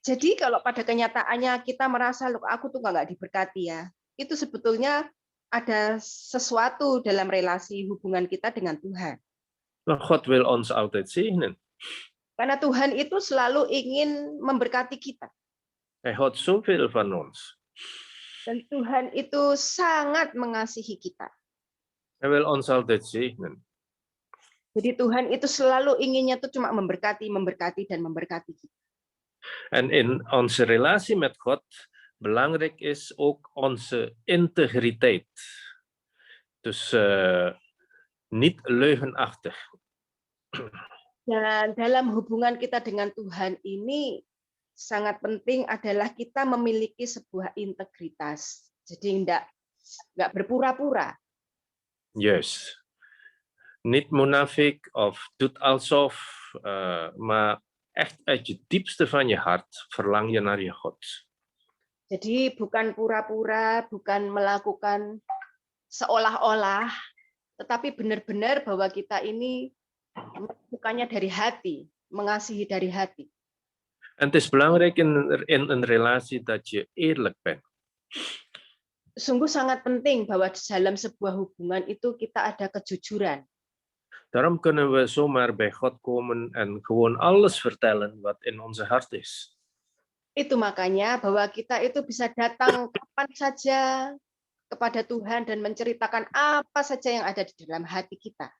Jadi kalau pada kenyataannya kita merasa, loh aku tuh nggak diberkati ya, itu sebetulnya ada sesuatu dalam relasi hubungan kita dengan Tuhan. Maar God wil ons altijd zegenen. Karena Tuhan itu selalu ingin memberkati kita. Hij houdt zoveel van ons. Dan Tuhan itu sangat mengasihi kita. Hij wil ons altijd zegenen. Jadi Tuhan itu selalu inginnya tuh cuma memberkati, memberkati, dan memberkati kita. En in onze relatie met God, belangrijk is ook onze integriteit. Dus niet leugenachtig. Dan dalam hubungan kita dengan Tuhan ini sangat penting adalah kita memiliki sebuah integritas. Jadi enggak berpura-pura. Juist. Niet munafik of doet alsof, maar echt uit je diepste van je hart verlang je naar je God. Jadi bukan pura-pura, bukan melakukan seolah-olah, tetapi benar-benar bahwa kita ini melakukannya dari hati, mengasihi dari hati. En het is belangrijk in een relatie dat je eerlijk bent. Sungguh sangat penting bahwa dalam sebuah hubungan itu kita ada kejujuran. Daarom kunnen we zomaar bij God komen en gewoon alles vertellen wat in onze hart is. Itu makanya bahwa kita itu bisa datang kapan saja kepada Tuhan dan menceritakan apa saja yang ada di dalam hati kita.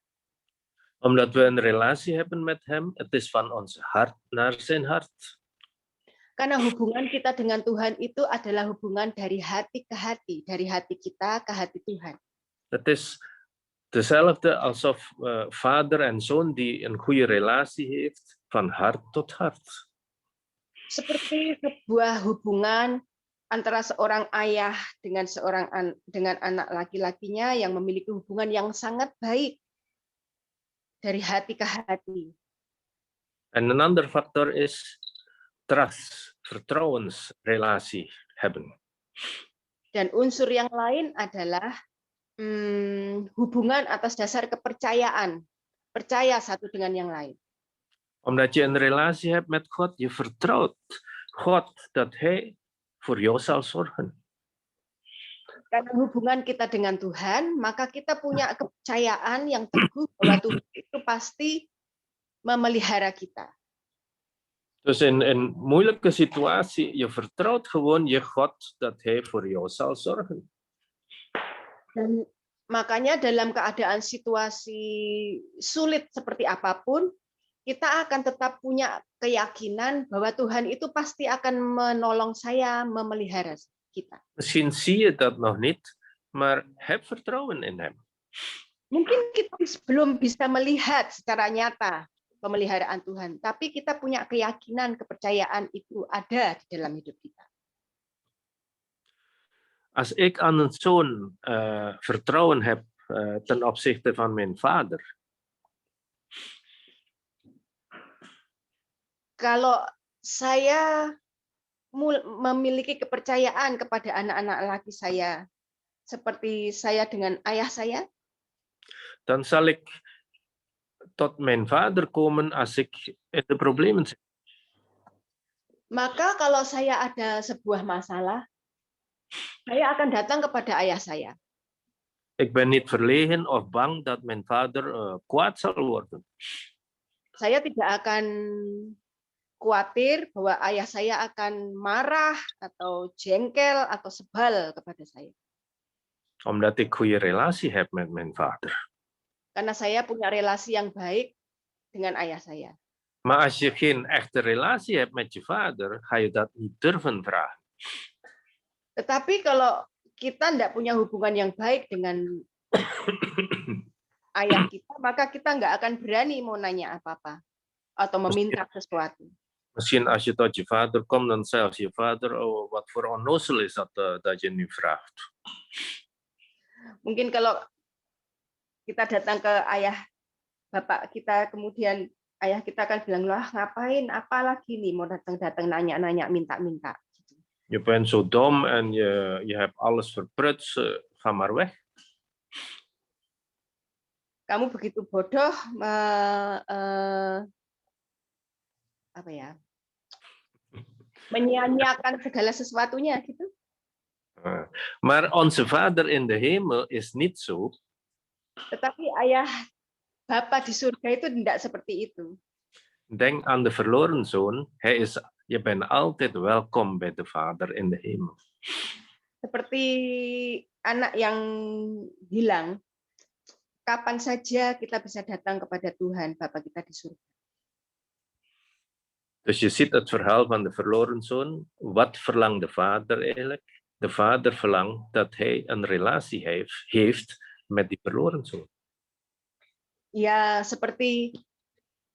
Omdat we een relatie hebben met hem, het is van ons hart naar zijn hart. Karena hubungan kita dengan Tuhan itu adalah hubungan dari hati ke hati, dari hati kita ke hati Tuhan. Het is dezelfde alsof vader en zoon die een goede relatie heeft, van hart tot hart. Seperti sebuah hubungan antara seorang ayah dengan anak laki-lakinya yang memiliki hubungan yang sangat baik dari hati ke hati. En een ander factor is trust, vertrouwensrelatie hebben. Dan unsur yang lain adalah hubungan atas dasar kepercayaan, percaya satu dengan yang lain. Omdat je een relatie hebt met God, je vertrouwt God dat hij voor jou zal zorgen. Karena hubungan kita dengan Tuhan, maka kita punya kepercayaan yang teguh bahwa Tuhan itu pasti memelihara kita. Dus in een moeilijke situatie, je vertrouwt gewoon je God dat hij voor jou zal zorgen. Dan makanya dalam keadaan situasi sulit seperti apapun, kita akan tetap punya keyakinan bahwa Tuhan itu pasti akan menolong saya, memelihara kita. Misschien zie je dat nog niet, maar heb vertrouwen in hem. Mungkin kita belum bisa melihat secara nyata pemeliharaan Tuhan, tapi kita punya keyakinan, kepercayaan itu ada di dalam hidup kita. Als ik aan een zoon vertrouwen heb ten opzichte van mijn vader, kalau saya memiliki kepercayaan kepada anak-anak laki saya, seperti saya dengan ayah saya, dan zal ik tot mijn vader komen als ik in de problemen zit. Maka kalau saya ada sebuah masalah, saya akan datang kepada ayah saya. Ik ben niet verlegen of bang dat mijn vader kwaad zal worden. Saya tidak akan khawatir bahwa ayah saya akan marah atau jengkel atau sebal kepada saya. Omdat ik goede relatie heb met mijn vader. Karena saya punya relasi yang baik dengan ayah saya. Maar als je geen echte relatie hebt met je vader, ga je dat niet durven vragen. Tetapi kalau kita tidak punya hubungan yang baik dengan ayah kita, maka kita nggak akan berani mau nanya apa-apa atau meminta sesuatu. Misschien als je tot je vader komt, dan zegt je vader, oh, wat voor onnozel is dat je nu vraagt. Mungkin kalau kita datang ke ayah bapak kita, kemudian ayah kita akan bilang, lah ngapain, apa lagi nih mau datang-datang nanya-nanya, minta-minta. Je bent zo dom en je hebt alles verprutst, ga maar weg. Kamu begitu bodoh, menyia-nyiakan segala sesuatunya gitu. Maar onze vader in de hemel is niet zo. Tetapi ayah Bapa di surga itu tidak seperti itu. Denk aan de verloren zoon. Je bent altijd welkom bij de Vader in de hemel. Seperti anak yang hilang, kapan saja kita bisa datang kepada Tuhan, Bapa kita di surga. Dus je ziet het verhaal van de verloren zoon. Wat verlangt de vader eigenlijk? De vader verlangt dat hij een relatie heeft met die verloren zoon. Ya, seperti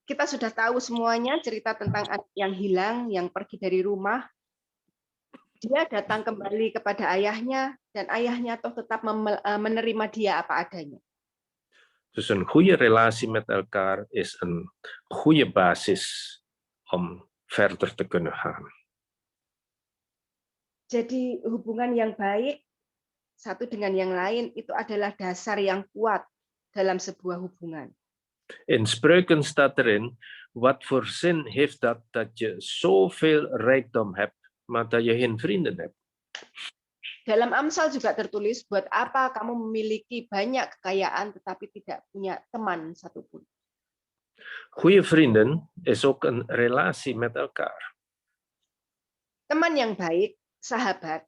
kita sudah tahu semuanya cerita tentang anak yang hilang, yang pergi dari rumah. Dia datang kembali kepada ayahnya, dan ayahnya toh tetap menerima dia apa adanya. Dus een goede relatie met elkaar is een goede basis om verder te kunnen gaan. Jadi hubungan yang baik satu dengan yang lain itu adalah dasar yang kuat dalam sebuah hubungan. In Spreuken staat erin, wat voor zin heeft dat je zoveel rijkdom hebt, maar dat je geen vrienden hebt. Dalam Amsal juga tertulis, buat apa kamu memiliki banyak kekayaan tetapi tidak punya teman satupun. Goede vrienden is ook een relatie met elkaar. Teman yang baik, sahabat,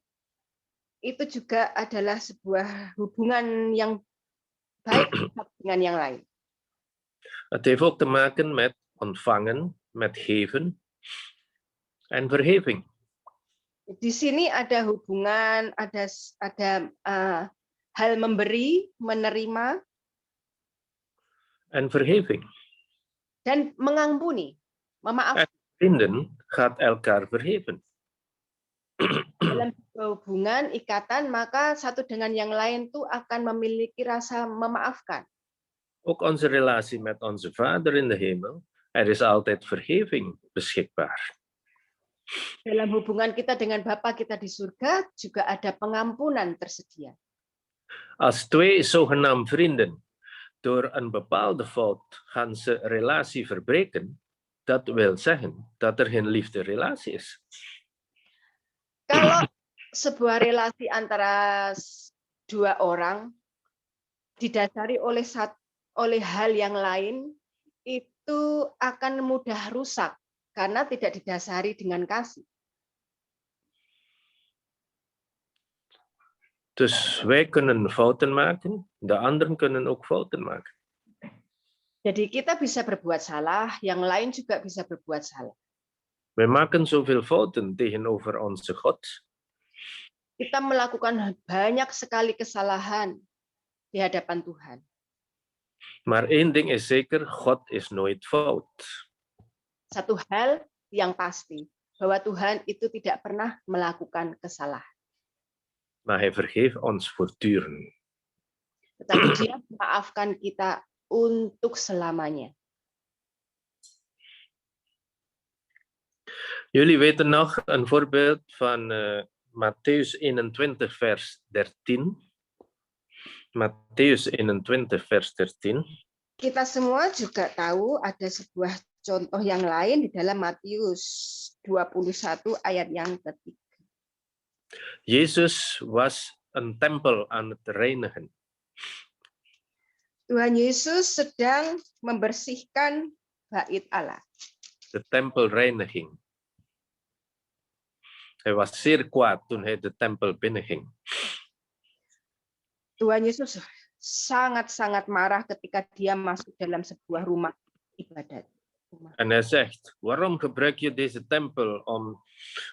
itu juga adalah sebuah hubungan yang baik dengan yang lain. Het heeft ook te maken met ontvangen, met geven en verheving. Di sini ada hubungan, ada hal memberi, menerima, en verheving. Dan mengampuni, memaafkan. Vrienden gaat elkaar vergeven. Dalam hubungan, ikatan, maka satu dengan yang lain tuh akan memiliki rasa memaafkan. Ook onze relatie met onze Vader in de hemel, er is altijd vergeving beschikbaar. Dalam hubungan kita dengan Bapa kita di surga juga ada pengampunan tersedia. Als twee zogenaamd vrienden door een bepaalde fout gaan ze relatie verbreken, dat wil zeggen dat er geen liefde-relatie is. Kalau sebuah relasi antara dua orang didasari oleh hal yang lain, itu akan mudah rusak karena tidak didasari dengan kasih. Dus wij kunnen fouten maken, de anderen kunnen ook fouten maken. Jadi kita bisa berbuat salah, yang lain juga bisa berbuat salah. We maken zoveel fouten tegenover onze God. Kita melakukan banyak sekali kesalahan di hadapan Tuhan. Maar één ding is zeker, God is nooit fout. Satu hal yang pasti, bahwa Tuhan itu tidak pernah melakukan kesalahan. Maar hij vergeeft ons voortdurend. Tetapi Dia memaafkan kita untuk selamanya. Jullie weten nog een voorbeeld van Mattheus 21 vers 13. Mattheus 21 vers 13. Kita semua juga tahu ada sebuah contoh yang lain di dalam Matius 21 ayat yang ketiga. Jezus was een tempel aan het reinigen. Tuhan Yesus sedang membersihkan bait Allah. De tempelreiniging. Hij was zeer kwaad toen hij de tempel binnenging. Tuhan Yesus sangat-sangat marah ketika dia masuk dalam sebuah rumah ibadat. En hij zegt, waarom gebruik je deze tempel om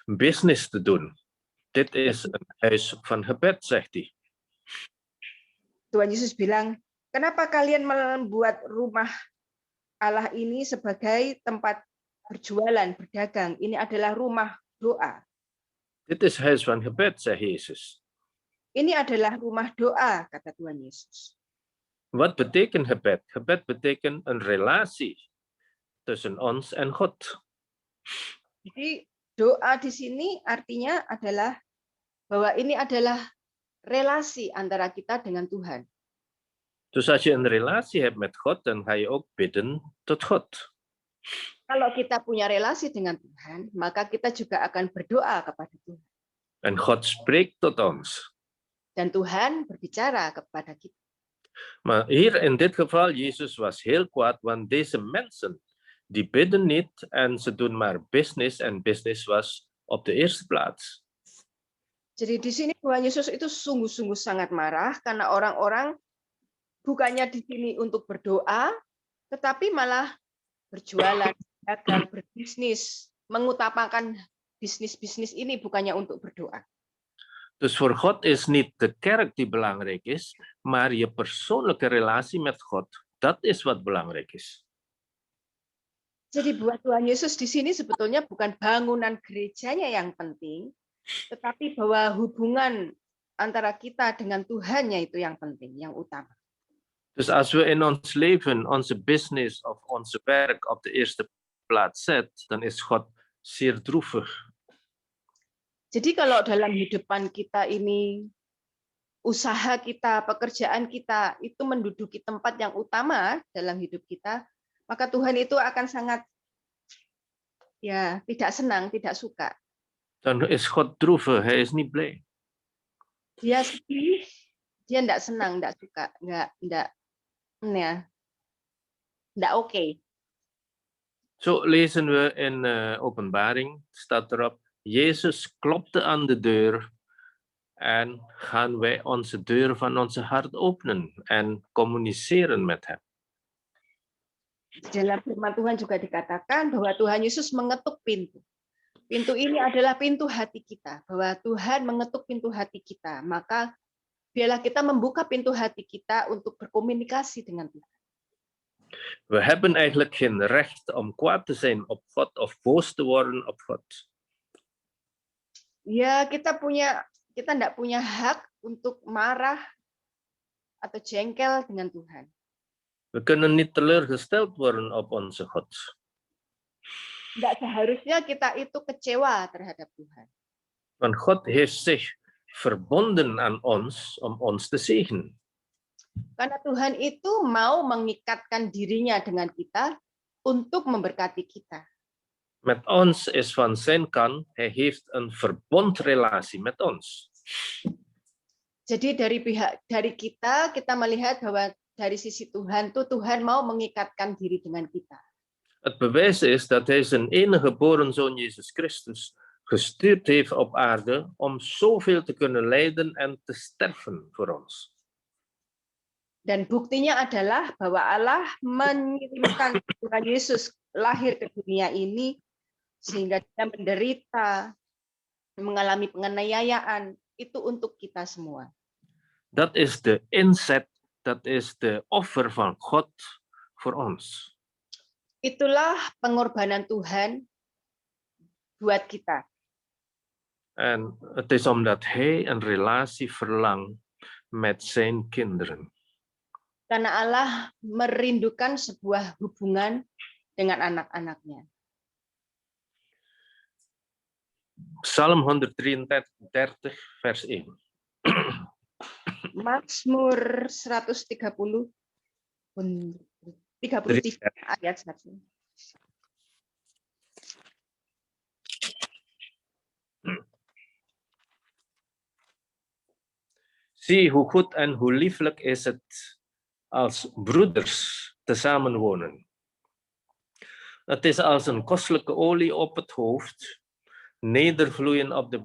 business te doen? Dit is een huis van gebed, zegt hij. Tuhan Yesus bilang, kenapa kalian membuat rumah Allah ini sebagai tempat berjualan, berdagang? Ini adalah rumah doa. Dit is huis van gebed, zei Jezus. Ini adalah rumah doa, kata Tuhan Yesus. Wat betekent gebed? Gebed betekent een relatie tussen ons en God. Jadi doa di sini artinya adalah bahwa ini adalah relasi antara kita dengan Tuhan. Dus als je een relatie hebt met God, dan ga je ook bidden tot God. Kalau kita punya relasi dengan Tuhan, maka kita juga akan berdoa kepada Tuhan. En God spreekt tot ons. Dan Tuhan berbicara kepada kita. Maar hier in dit geval, Jezus was heel kwaad, want deze mensen, die bidden niet en ze doen maar business en business was op de eerste plaats. Jadi di sini Tuhan Yesus itu sungguh-sungguh sangat marah karena orang-orang bukannya di sini untuk berdoa, tetapi malah berjualan, dagang, berbisnis, mengutamakan bisnis-bisnis ini bukannya untuk berdoa. Dus voor God is niet de kerk die belangrijk is, maar je persoonlijke relatie met God, dat is wat belangrijk is. Jadi buat Tuhan Yesus di sini sebetulnya bukan bangunan gerejanya yang penting, tetapi bahwa hubungan antara kita dengan Tuhannya itu yang penting, yang utama. Dus als we in ons leven onze business of onze werk op de eerste plaats zet, dan is God zeer droevig. Jadi kalau dalam hidupan kita ini, usaha kita, pekerjaan kita itu menduduki tempat yang utama dalam hidup kita, maka Tuhan itu akan sangat tidak senang, tidak suka. Dan is God droevig, hij is niet blij. Dia sedih, dia tidak senang, tidak suka, tidak oke. Zo lezen we in Openbaring, staat erop, Jezus klopte aan de deur en gaan wij onze deur van onze hart openen en communiceren met hem. Dalam firman Tuhan juga dikatakan bahwa Tuhan Yesus mengetuk pintu. Pintu ini adalah pintu hati kita, bahwa Tuhan mengetuk pintu hati kita. Maka biarlah kita membuka pintu hati kita untuk berkomunikasi dengan Tuhan. We hebben eigenlijk geen recht om kwaad te zijn op God of boos te worden op God. Ya, kita tidak punya hak untuk marah atau jengkel dengan Tuhan. We kunnen niet teleurgesteld worden op onze God. Tidak seharusnya kita itu kecewa terhadap Tuhan. Want God heeft zich verbonden aan ons om ons te zegenen. Karena Tuhan itu mau mengikatkan dirinya dengan kita untuk memberkati kita. Met ons is van zijn kant, hij heeft een verbondrelatie met ons. Jadi dari kita melihat bahwa dari sisi Tuhan tuh Tuhan mau mengikatkan diri dengan kita. Het bewijs is dat hij zijn enige geboren zoon Jezus Christus gestuurd heeft op aarde om zoveel te kunnen lijden en te sterven voor ons. Dan buktinya adalah bahwa Allah mengirimkan Tuhan Yesus lahir ke dunia ini sehingga dia menderita, mengalami penganiayaan, itu untuk kita semua. Dat is de inzet, dat is de offer van God voor ons. Itulah pengorbanan Tuhan buat kita. En het is omdat hij een relatie verlangt met zijn kinderen. Karena Allah merindukan sebuah hubungan dengan anak-anaknya. Psalm 133 vers 1. Mazmur 133 ayat 1. Zie hoe goed en hoe lieflijk is het als broeders tezamen wonen. Het is als een kostelijke olie op het hoofd, nedervloeien op de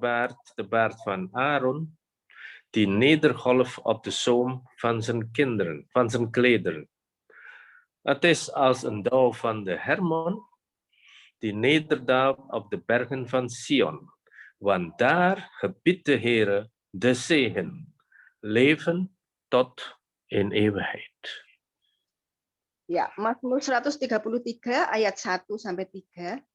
baard van Aaron, die nedergolft op de zoom van zijn kinderen, van zijn klederen. Het is als een dauw van de Hermon, die nederdaalt op de bergen van Sion, want daar gebiedt de Heere de zegen, leven tot in eeuwigheid. Ya, Mazmur 133 ayat 1 sampai 3.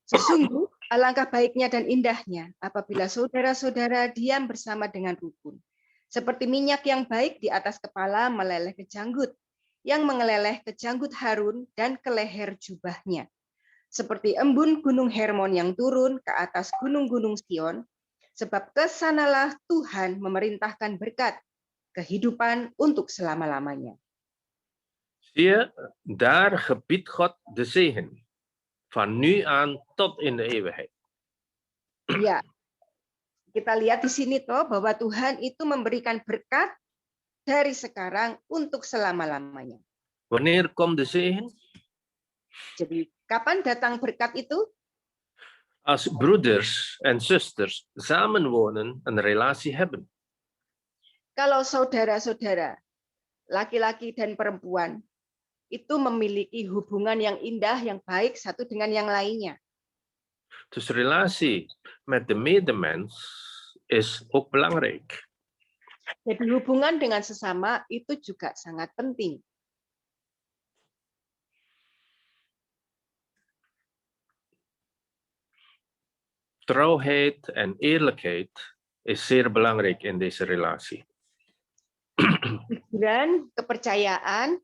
Sesungguh alangkah baiknya dan indahnya apabila saudara-saudara diam bersama dengan rukun. Seperti minyak yang baik di atas kepala meleleh ke janggut, yang mengeleleh ke janggut Harun dan ke leher jubahnya. Seperti embun gunung Hermon yang turun ke atas gunung-gunung Sion, sebab kesanalah Tuhan memerintahkan berkat, kehidupan untuk selama-lamanya. Zie je, daar gebiedt God de zegen, van nu aan tot in de eeuwigheid. Ya, kita lihat di sini toh bahwa Tuhan itu memberikan berkat dari sekarang untuk selama-lamanya. Wanneer komt de zegen? Jadi, kapan datang berkat itu? Als broeders en zusters samenwonen, een relatie hebben. Kalau saudara-saudara, laki-laki dan perempuan, itu memiliki hubungan yang indah, yang baik satu dengan yang lainnya. Dus relatie met de medemens is ook belangrijk. Jadi hubungan dengan sesama itu juga sangat penting. Trouwheid en eerlijkheid is zeer belangrijk in deze relatie. Dan kepercayaan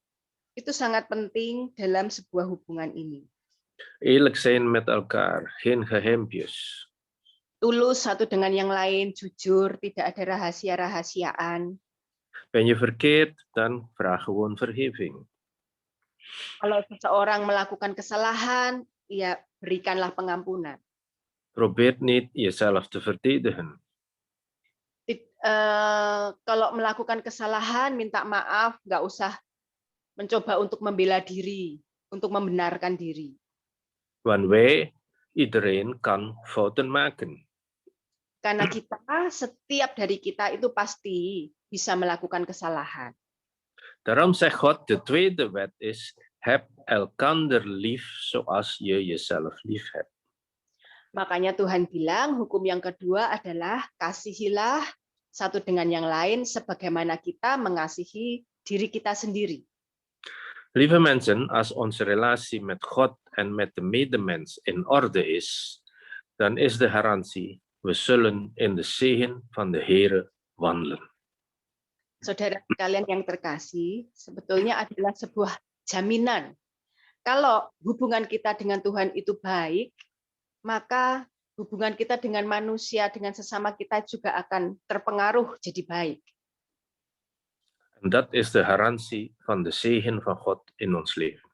itu sangat penting dalam sebuah hubungan ini. Eerlijk zijn met elkaar, geen geheimpjes. Tulus satu dengan yang lain, jujur, tidak ada rahasia-rahasiaan. Ben je verkeerd, dan vraag gewoon vergeving. Kalau seseorang melakukan kesalahan, ya berikanlah pengampunan. Probeer niet jezelf te verdedigen. Kalau melakukan kesalahan, minta maaf, nggak usah mencoba untuk membela diri, untuk membenarkan diri. Want wij, iedereen kan fouten maken. Karena setiap dari kita itu pasti bisa melakukan kesalahan. Daarom zegt God, de tweede wet is, heb elkander lief zoals je jezelf lief hebt. Makanya Tuhan bilang hukum yang kedua adalah kasihilah satu dengan yang lain sebagaimana kita mengasihi diri kita sendiri. Lieve mensen, als onze relatie met God en met de medemens in orde is, dan is de garantie, we zullen in de zegen van de Heere wandelen. Saudara sekalian yang terkasih, sebetulnya adalah sebuah jaminan. Kalau hubungan kita dengan Tuhan itu baik, maka hubungan kita dengan manusia, dengan sesama kita juga akan terpengaruh jadi baik. En dat is de garantie van de zegen van God in ons leven.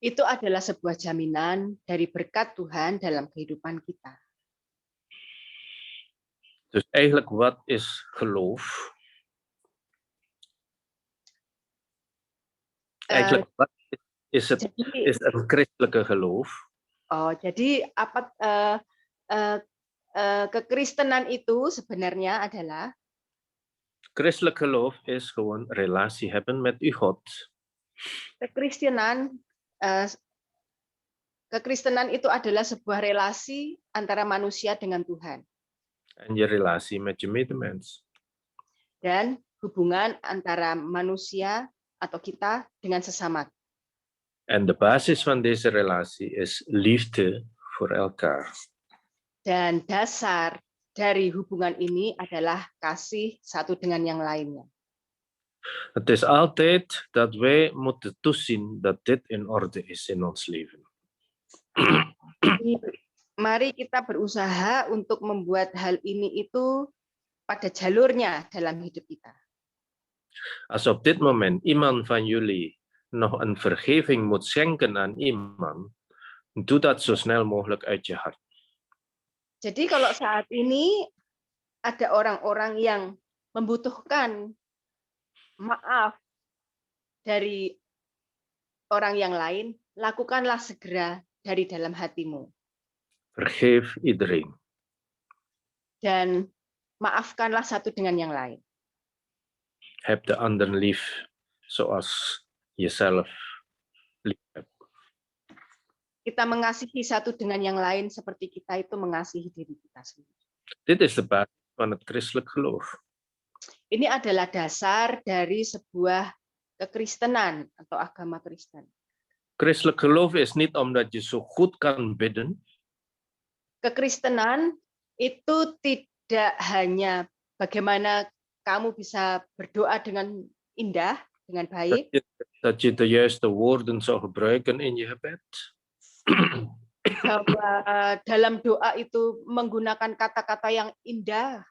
Itu adalah sebuah jaminan dari berkat Tuhan dalam kehidupan kita. Dus eigenlijk, wat is geloof? Eigenlijk, wat is het een christelijke geloof? Oh, jadi apa kekristenan itu sebenarnya adalah Christelijk geloof is gewoon relatie hebben met uw God. Kekristenan itu adalah sebuah relasi antara manusia dengan Tuhan. En je relatie met je medemens. Dan hubungan antara manusia atau kita dengan sesama. En de basis van deze relatie is liefde voor elkaar. Dan dasar dari hubungan ini adalah kasih satu dengan yang lainnya. Het is altijd dat wij moeten toezien dat dit in orde is in ons leven. Mari kita berusaha untuk membuat hal ini itu pada jalurnya dalam hidup kita. Als op dit moment iemand van jullie nog een vergeving moet schenken aan iemand, doe dat zo snel mogelijk uit je hart. Jadi kalau saat ini ada orang-orang yang membutuhkan maaf dari orang yang lain, lakukanlah segera dari dalam hatimu. Vergeef iedereen. Dan maafkanlah satu dengan yang lain. Heb de ander lief zoals jezelf lief hebt. Kita mengasihi satu dengan yang lain seperti kita itu mengasihi diri kita sendiri. Dit is de basis van het christelijk geloof. Ini adalah dasar dari sebuah kekristenan atau agama Kristen. Christelijk geloof is niet omdat je zo goed kan bidden, Kekristenan itu tidak hanya bagaimana kamu bisa berdoa dengan indah, dengan baik, dat je de juiste woorden zou gebruiken in je gebed. bahwa dalam doa itu menggunakan kata-kata yang indah,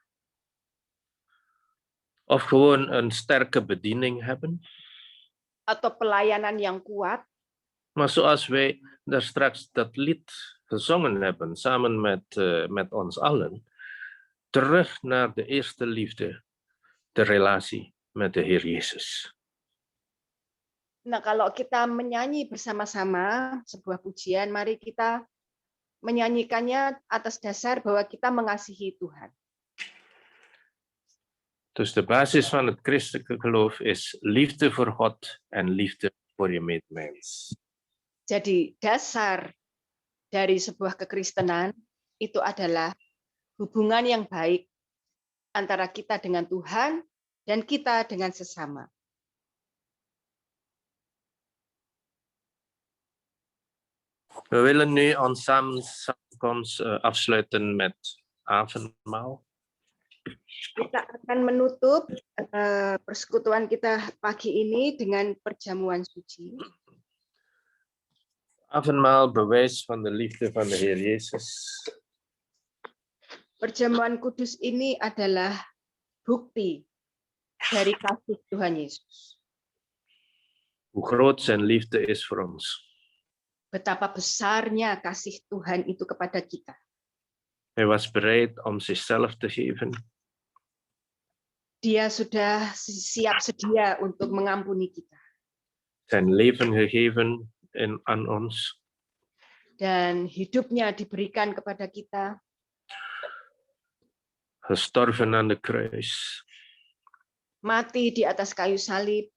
Of gewoon een sterke bediening hebben. atau pelayanan yang kuat. Maar zoals wij daar straks dat lied gezongen hebben, samen met ons allen, terug naar de eerste liefde, de relatie met de Heer Jezus. Nah, kalau kita menyanyi bersama-sama sebuah pujian, mari kita menyanyikannya atas dasar bahwa kita mengasihi Tuhan. Dus de basis van het christelijke geloof is liefde voor God en liefde voor je medemens. Jadi dasar dari sebuah kekristenan itu adalah hubungan yang baik antara kita dengan Tuhan dan kita dengan sesama. We willen nu ons samenkomst afsluiten met avondmaal. Kita akan menutup persekutuan kita pagi ini dengan perjamuan suci. Avondmaal, bewijs van de liefde van de Heer Jezus. Perjamuan kudus ini adalah bukti dari kasih Tuhan Yesus. Hoe groot zijn liefde is voor ons. Betapa besarnya kasih Tuhan itu kepada kita. Hij was bereid om zichzelf te geven. Dia sudah siap sedia untuk mengampuni kita. Zijn leven gegeven aan ons. Dan hidupnya diberikan kepada kita. Gestorven aan de kruis. Mati di atas kayu salib.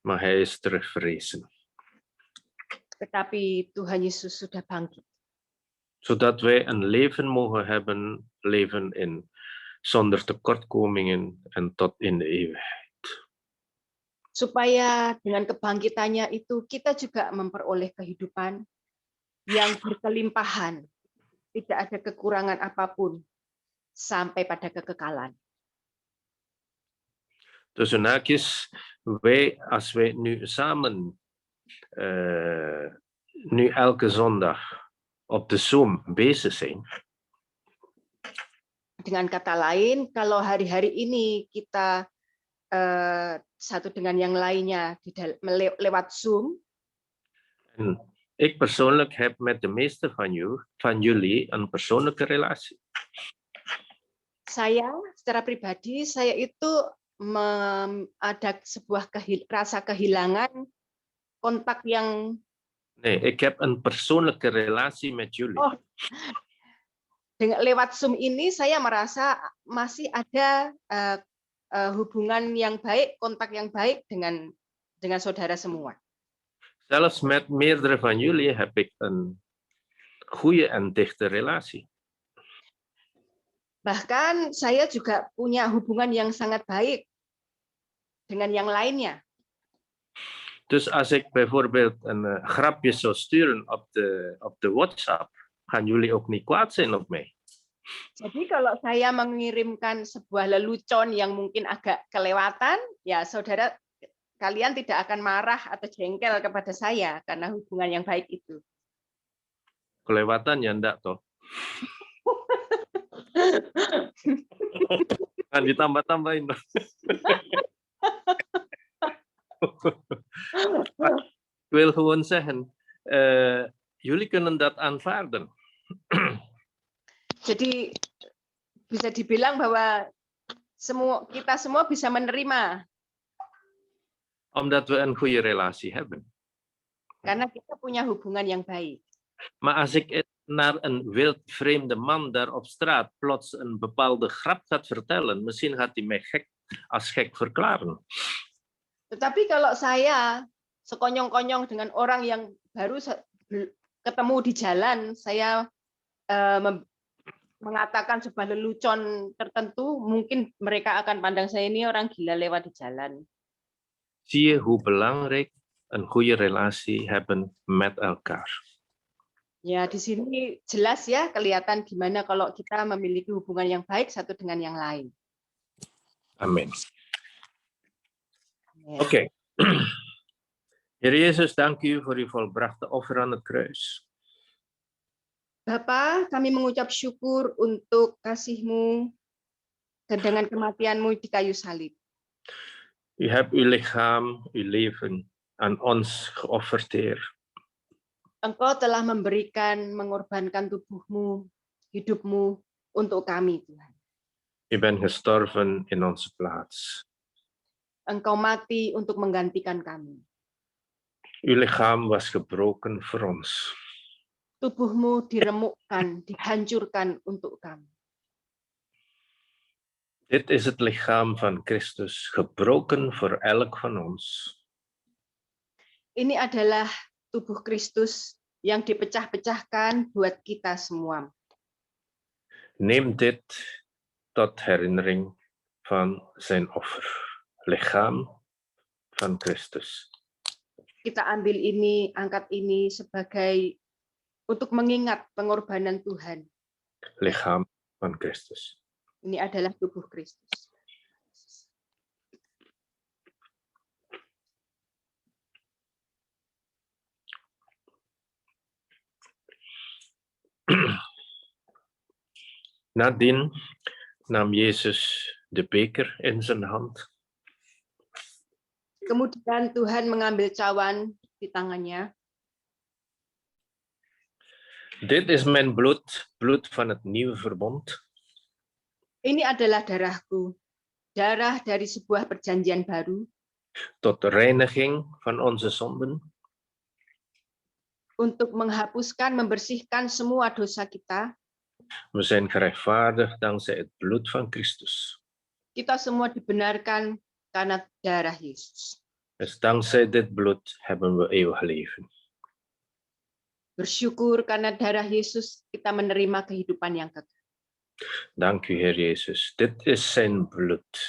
Maar hij is terugverrezen. Tetapi Tuhan Yesus sudah bangkit. Zodat wij een leven mogen hebben, leven in zonder tekortkomingen en tot in de eeuwigheid. Supaya dengan kebangkitannya itu kita juga memperoleh kehidupan yang berkelimpahan, tidak ada kekurangan apapun sampai pada kekekalan. Tussen haakjes, als wij nu samen, nu elke zondag op de Zoom bezig zijn. Dengan kata lain, kalau hari-hari ini kita satu dengan yang lainnya lewat Zoom. En ik persoonlijk heb met de meeste van jullie een persoonlijke relatie. Saya secara pribadi, saya itu ada sebuah rasa kehilangan kontak yang. Nee, ik heb een persoonlijke relatie met jullie. Oh, dengan lewat Zoom ini saya merasa masih ada hubungan yang baik, kontak yang baik dengan saudara semua. Zelfs met meerdere van jullie heb ik een goede en dichte relatie. Bahkan saya juga punya hubungan yang sangat baik dengan yang lainnya. Dus als ik bijvoorbeeld een grapje zou sturen op de WhatsApp, gaan jullie ook niet kwaad zijn op mij. Jadi kalau saya mengirimkan sebuah lelucon yang mungkin agak kelewatan, ya saudara kalian tidak akan marah atau jengkel kepada saya karena hubungan yang baik itu. Kelewatan ya enggak toh. Kan ditambah-tambahin. Ik wil gewoon zeggen, jullie kunnen dat aanvaarden. Jadi bisa dibilang bahwa kita semua bisa menerima Omdat we een goede relatie hebben. karena kita punya hubungan yang baik. Maar als ik naar een wildvreemde man daar op straat plots een bepaalde grap gaat vertellen, misschien gaat hij mij als gek verklaren. Tetapi kalau saya sekonyong-konyong dengan orang yang baru ketemu di jalan, saya mengatakan sebuah lelucon tertentu, mungkin mereka akan pandang saya ini orang gila lewat di jalan. Zie je hoe belangrijk een goede relatie hebben met elkaar. Ya, di sini jelas ya, kelihatan gimana kalau kita memiliki hubungan yang baik satu dengan yang lain. Amin. Ya. Oké. Heer Jezus, dank u voor uw volbrachte offer aan het kruis. Bapa, kami mengucap syukur untuk kasih-Mu dan dengan kematian-Mu di kayu salib. U hebt uw lichaam, uw leven aan ons geofferd, Heer. Engkau telah mengorbankan tubuh-Mu, hidup-Mu untuk kami, Tuhan. U bent gestorven in onze plaats. Engkau mati untuk menggantikan kami. Uw lichaam was gebroken voor ons. Tubuh-Mu diremukkan, dihancurkan untuk kami. Dit is het lichaam van Christus, gebroken voor elk van ons. Ini adalah tubuh Kristus yang dipecah-pecahkan buat kita semua. Neem dit tot herinnering van zijn offer. Lichaam van Christus. Kita ambil ini, angkat ini sebagai untuk mengingat pengorbanan Tuhan. Lichaam van Christus. Ini adalah tubuh Kristus. Nadien nam Jezus de beker in zijn hand. Kemudian Tuhan mengambil cawan di tangannya. Dit is mijn bloed, bloed van het nieuwe verbond. Ini adalah darahku, darah dari sebuah perjanjian baru. Tot de reiniging van onze zonden. Untuk menghapuskan, membersihkan semua dosa kita. We zijn gerechtvaardigd dankzij het bloed van Christus. Kita semua dibenarkan karena darah Yesus. Dus dankzij dit bloed hebben we eeuwig leven. Bersyukur karena darah Yesus kita menerima kehidupan yang kekal. Dank u, Heer Jezus. Dit is zijn bloed.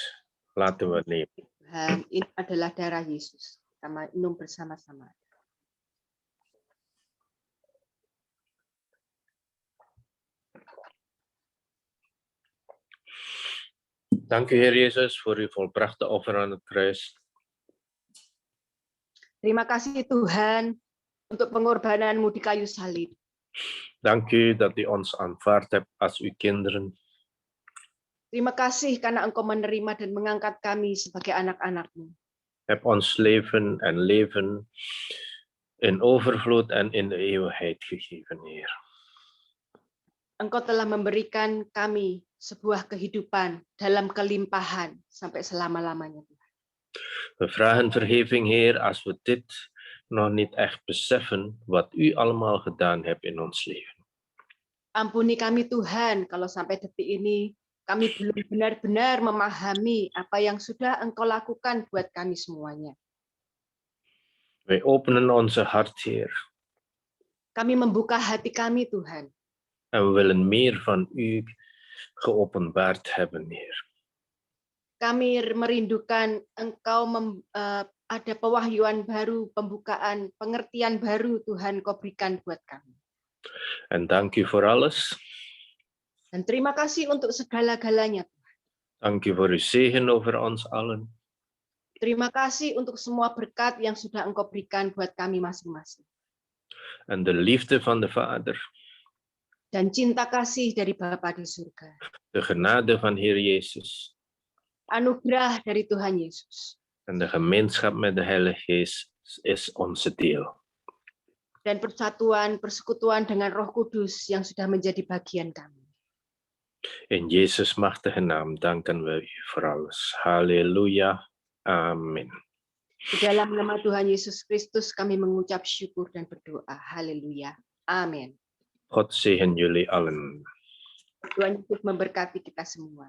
Laten we nemen. Tuhan, ini adalah darah Yesus. Kita minum bersama-sama. Dank u, Heer Jezus, voor uw volbrachte offer aan het kruis. Terima kasih Tuhan untuk pengorbananmu di kayu salib. Dank u dat u ons aanvaard hebt als uw kinderen. Terima kasih karena Engkau menerima dan mengangkat kami sebagai anak-anak-Mu. Heb ons leven en leven in overvloed en in de eeuwigheid gegeven, Heer. Engkau telah memberikan kami sebuah kehidupan dalam kelimpahan sampai selama-lamanya. We vragen vergeving, Heer, als we dit nog niet echt beseffen wat u allemaal gedaan hebt in ons leven. Ampuni kami Tuhan kalau sampai detik ini kami belum benar-benar memahami apa yang sudah Engkau lakukan buat kami semuanya. Wij openen onze hart, Heer. Kami membuka hati kami Tuhan. En we willen meer van u geopenbaard hebben, Heer. Kami merindukan Engkau ada pewahyuan baru, pembukaan, pengertian baru Tuhan Kau berikan buat kami. En dank u voor alles. Dan terima kasih untuk segala-galanya. Dank u voor uw zegen over ons allen. Terima kasih untuk semua berkat yang sudah Engkau berikan buat kami masing-masing. En de liefde van de Vader. Dan cinta kasih dari Bapa di surga. De genade van Heer Jezus. Anugerah dari Tuhan Yesus. En de gemeenschap met de Heilige Geest is onze deel. Dan persatuan, persekutuan dengan Roh Kudus yang sudah menjadi bagian kami. In Jezus' machtige naam danken we u voor alles. Halleluja. Amin. Di dalam nama Tuhan Yesus Kristus kami mengucap syukur dan berdoa. Haleluya. Amin. God zegen jullie allen. Tuhan Yesus memberkati kita semua.